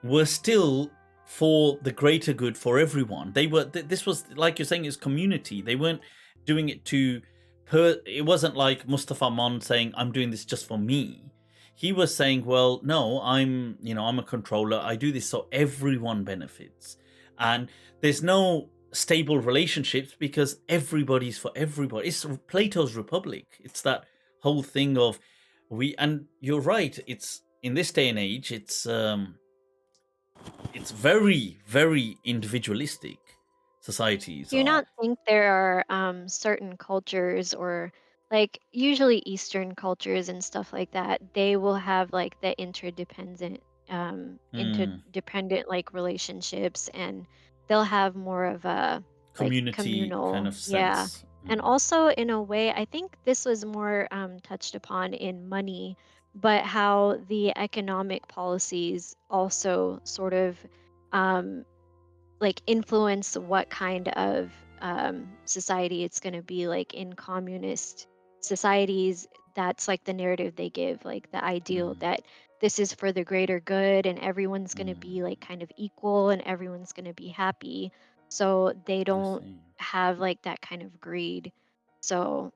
were still for the greater good for everyone. They were. This was, like you're saying, is community. They weren't doing it it wasn't like Mustafa Mon saying, "I'm doing this just for me." He was saying, well, no, I'm a controller. I do this so everyone benefits. And there's no stable relationships because everybody's for everybody. It's Plato's Republic. It's that whole thing of and you're right. It's in this day and age, it's very, very individualistic societies. Do you not think there are certain cultures, or like usually Eastern cultures and stuff like that, they will have like the interdependent like relationships, and they'll have more of a like community communal, kind of sense. And also, in a way, I think this was more touched upon in Money, but how the economic policies also sort of um, like influence what kind of society it's going to be. Like in communist societies, that's like the narrative they give, like the ideal that this is for the greater good and everyone's going to be like kind of equal and everyone's going to be happy, so they I don't see. have like that kind of greed. So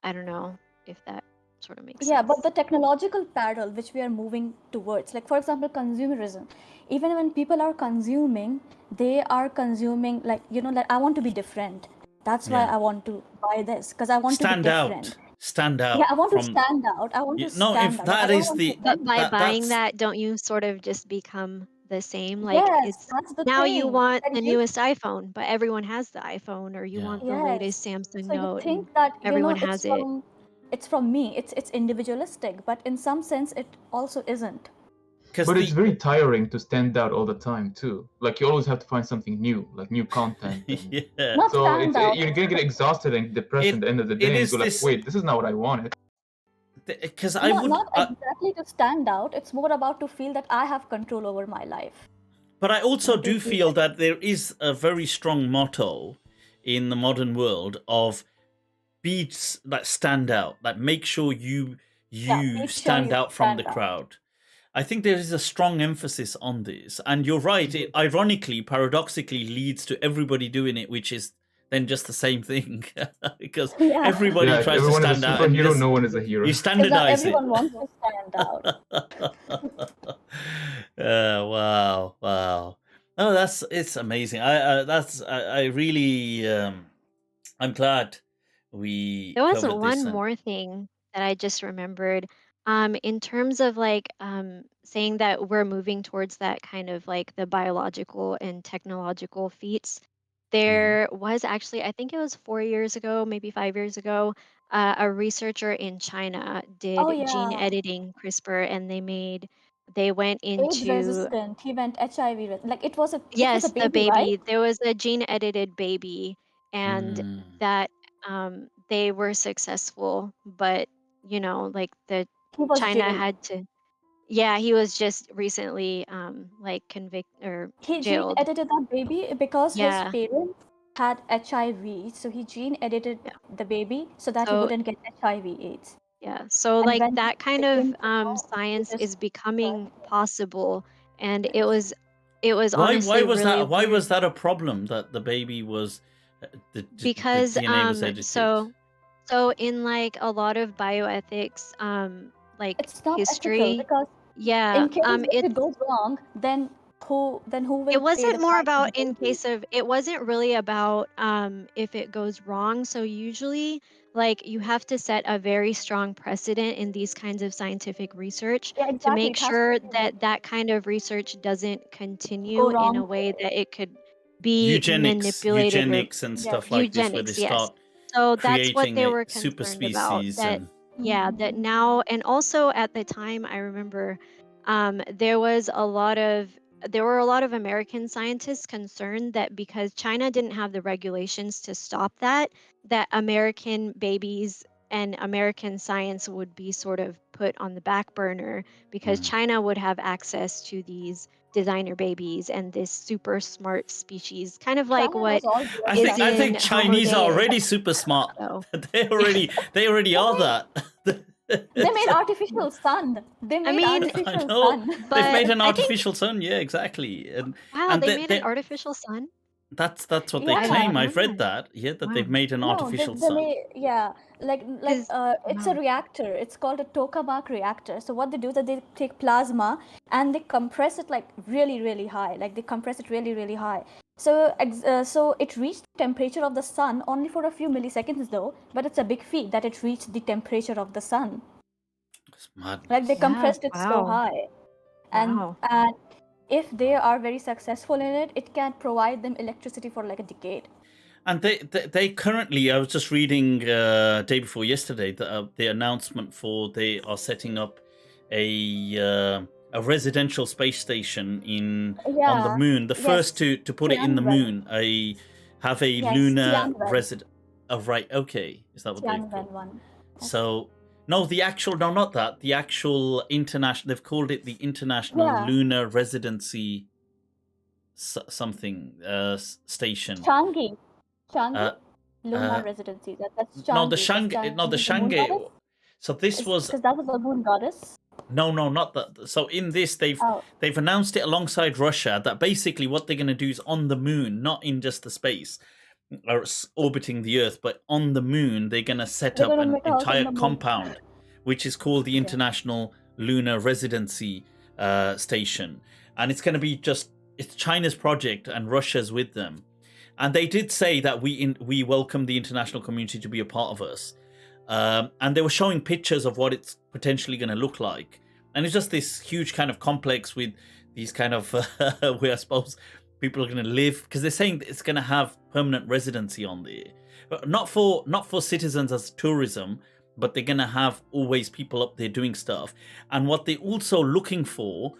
I don't know if that sort of makes Yeah, but sense. the technological parallel which we are moving towards, like for example, consumerism. Even when people are consuming, they are consuming like, like I want to be different. That's why Yeah. I want to buy this, because I want to be Stand different. out. Stand Yeah, out I want to from. stand out. I want to No, stand if out. Like I that don't is want to the But by emulate. buying that's that, don't you sort of just become the same? Like Yes, it's that's the now you thing. want That the you newest iPhone, but everyone has the iPhone, or you yeah. want the Yes. latest Samsung So you Note and think that, everyone it's has it. from me. It's individualistic, but in some sense it also isn't. Because But it's the very tiring to stand out all the time too. Like you always have to find something new, like new content, and yeah, Not so stand out. you're gonna get exhausted and depressed at it the end of the it day and is go like, this wait, this is not what I wanted. because I Not would, not exactly to stand out. It's more about to feel that I have control over my life. but I also And to do feel feel like, that there is a very strong motto in the modern world of beats that stand out, that make sure you yeah, you make sure stand you out from the stand out. crowd. I think there is a strong emphasis on this, and you're right. It ironically, paradoxically, leads to everybody doing it, which is then just the same thing because Yeah, everybody Yeah, if tries to everyone is stand a out, and superhero, no one is a you hero. because now standardize it. everyone wants to stand out. Wow, wow. No, it's amazing. I really I'm glad we There was covered this. one And more thing that I just remembered. In terms of like saying that we're moving towards that kind of like the biological and technological feats, yeah. there was actually, I think it was 4 years ago, maybe 5 years ago, a researcher in China Oh did gene yeah, editing CRISPR, and they went AIDS into, resistant. He went HIV like it was a yes, the baby, right? baby. There was a gene edited baby, and Mm. that they were successful, but like the He was China jailed. had to, yeah, he was just recently like convicted or He gene jailed. edited that baby because his Yeah, parents had HIV. So he gene edited yeah. the baby so that he So wouldn't get HIV/AIDS. yeah, so And like when he that kind of became to know, he science just is becoming yeah. possible, and it Yes. was it was Why honestly was really that? Why weird was that a problem that the baby was the because DNA was edited? so in like a lot of bioethics like It's not ethical history, because yeah, in case if it's it goes wrong, then who it will pay wasn't the more price for about the in baby? case of it wasn't really about if it goes wrong. So usually like you have to set a very strong precedent in these kinds of scientific research Yeah, to exactly. make It has to sure be like that that kind of research doesn't go continue in a wrong way way. that it could be manipulated or Eugenics, and Yes. stuff like this, where they eugenics, yes. start So that's what creating they a were super concerned about, species, that and yeah, that now, and also at the time I remember there was a lot of there were a lot of American scientists concerned that because China didn't have the regulations to stop that, that American babies and American science would be sort of put on the back burner because mm. China would have access to these designer babies and this super smart species, kind of like China what knows all I US is think I science. in think Homo Chinese are Deus. already super smart. So, They already They are made that. they made So, artificial sun. They I made mean, I artificial know sun. they've but made an I think, artificial sun. Yeah, exactly, wow, and they made an artificial sun. that's what they Yeah. I did claim. not know I've read that. that. Yeah, that they've Wow. made an No, artificial they sun. may, yeah, like Because it's a wow. reactor. It's called a tokamak reactor. So what they do is that they take plasma and they compress it like really, really high. Like they compress it really, really high. So it reached the temperature of the sun only for a few milliseconds though, but it's a big feat that it reached the temperature of the sun. It's Like they madness. Yeah. compressed it so Wow. high, and Wow. and if they are very successful in it, it can provide them electricity for like a decade. And they currently, I was just reading day before yesterday, the announcement for they are setting up a residential space station on the Yeah. moon, the first Yes. to put it in the Tianwen. moon. Have a Yes, lunar Tianwen. resident. Oh, right. Okay. Is that what they've Tianwen called? one. So, no, the actual, no, not that. The actual international, they've called it the International Yeah. Lunar Residency something station. Changi. Changi? Uh, Lunar uh, residency. That's no, the Changi. Shanghai, no, the Changi, the moon Shanghai. goddess? So this was, Because that was the moon goddess. no, not that. So in this, they've Oh, announced it alongside Russia that basically what they're going to do is on the moon, not in just the space or orbiting the Earth, but on the moon, they're going to set they're up gonna an make a house on entire the moon. compound, which is called the Okay. International Lunar Residency Station, and it's going to be it's China's project and Russia's with them, and they did say that we welcome the international community to be a part of us. And they were showing pictures of what it's potentially going to look like. And it's just this huge kind of complex with these kind of, where I suppose people are going to live. Because they're saying it's going to have permanent residency on there. But not for citizens as tourism, but they're going to have always people up there doing stuff. And what they're also looking for,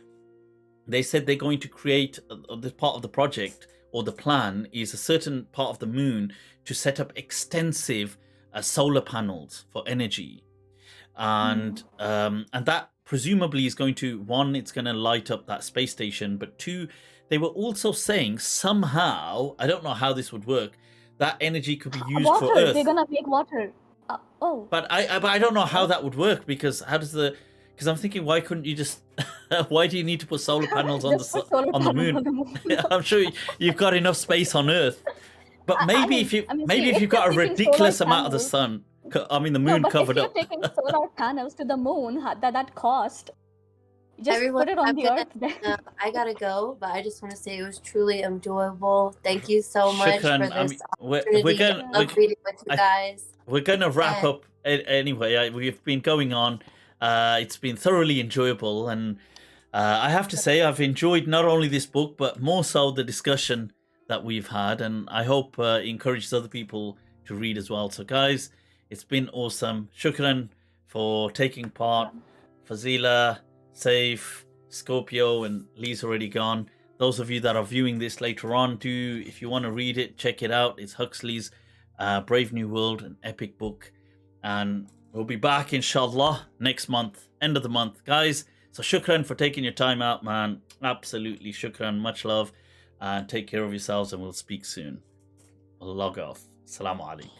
they said they're going to create, this part of the project or the plan is a certain part of the moon to set up extensive solar panels for energy, and that presumably is going to, one, it's going to light up that space station, but two, they were also saying somehow, I don't know how this would work, that energy could be used water. for Earth. They're gonna make water. But I don't know how that would work, because because I'm thinking, why couldn't you just why do you need to put solar panels on Just put solar on the panels moon? on the I'm sure you've got enough space on Earth. But maybe if see, you've if got a you're taking ridiculous solar amount of the panels- sun, the No, moon but covered if up. you're taking solar panels to the moon, that cost. Just Everyone, put it on I'm the gonna- Earth then. I gotta go, but I just want to say it was truly enjoyable. Thank you so much Shukran. for this we're opportunity going of reading with you guys. we're going to wrap And- up anyway. We've been going on. It's been thoroughly enjoyable, and I have to say I've enjoyed not only this book but more so the discussion that we've had, and I hope it encourages other people to read as well. So guys, it's been awesome. Shukran for taking part. Fazila, Saif, Scorpio, and Lee's already gone. Those of you that are viewing this later on, if you want to read it, check it out. It's Huxley's Brave New World, an epic book. And we'll be back, inshallah, next month, end of the month. Guys, so shukran for taking your time out, man. Absolutely shukran. Much love. And take care of yourselves, and we'll speak soon. We'll log off. Assalamu alaikum.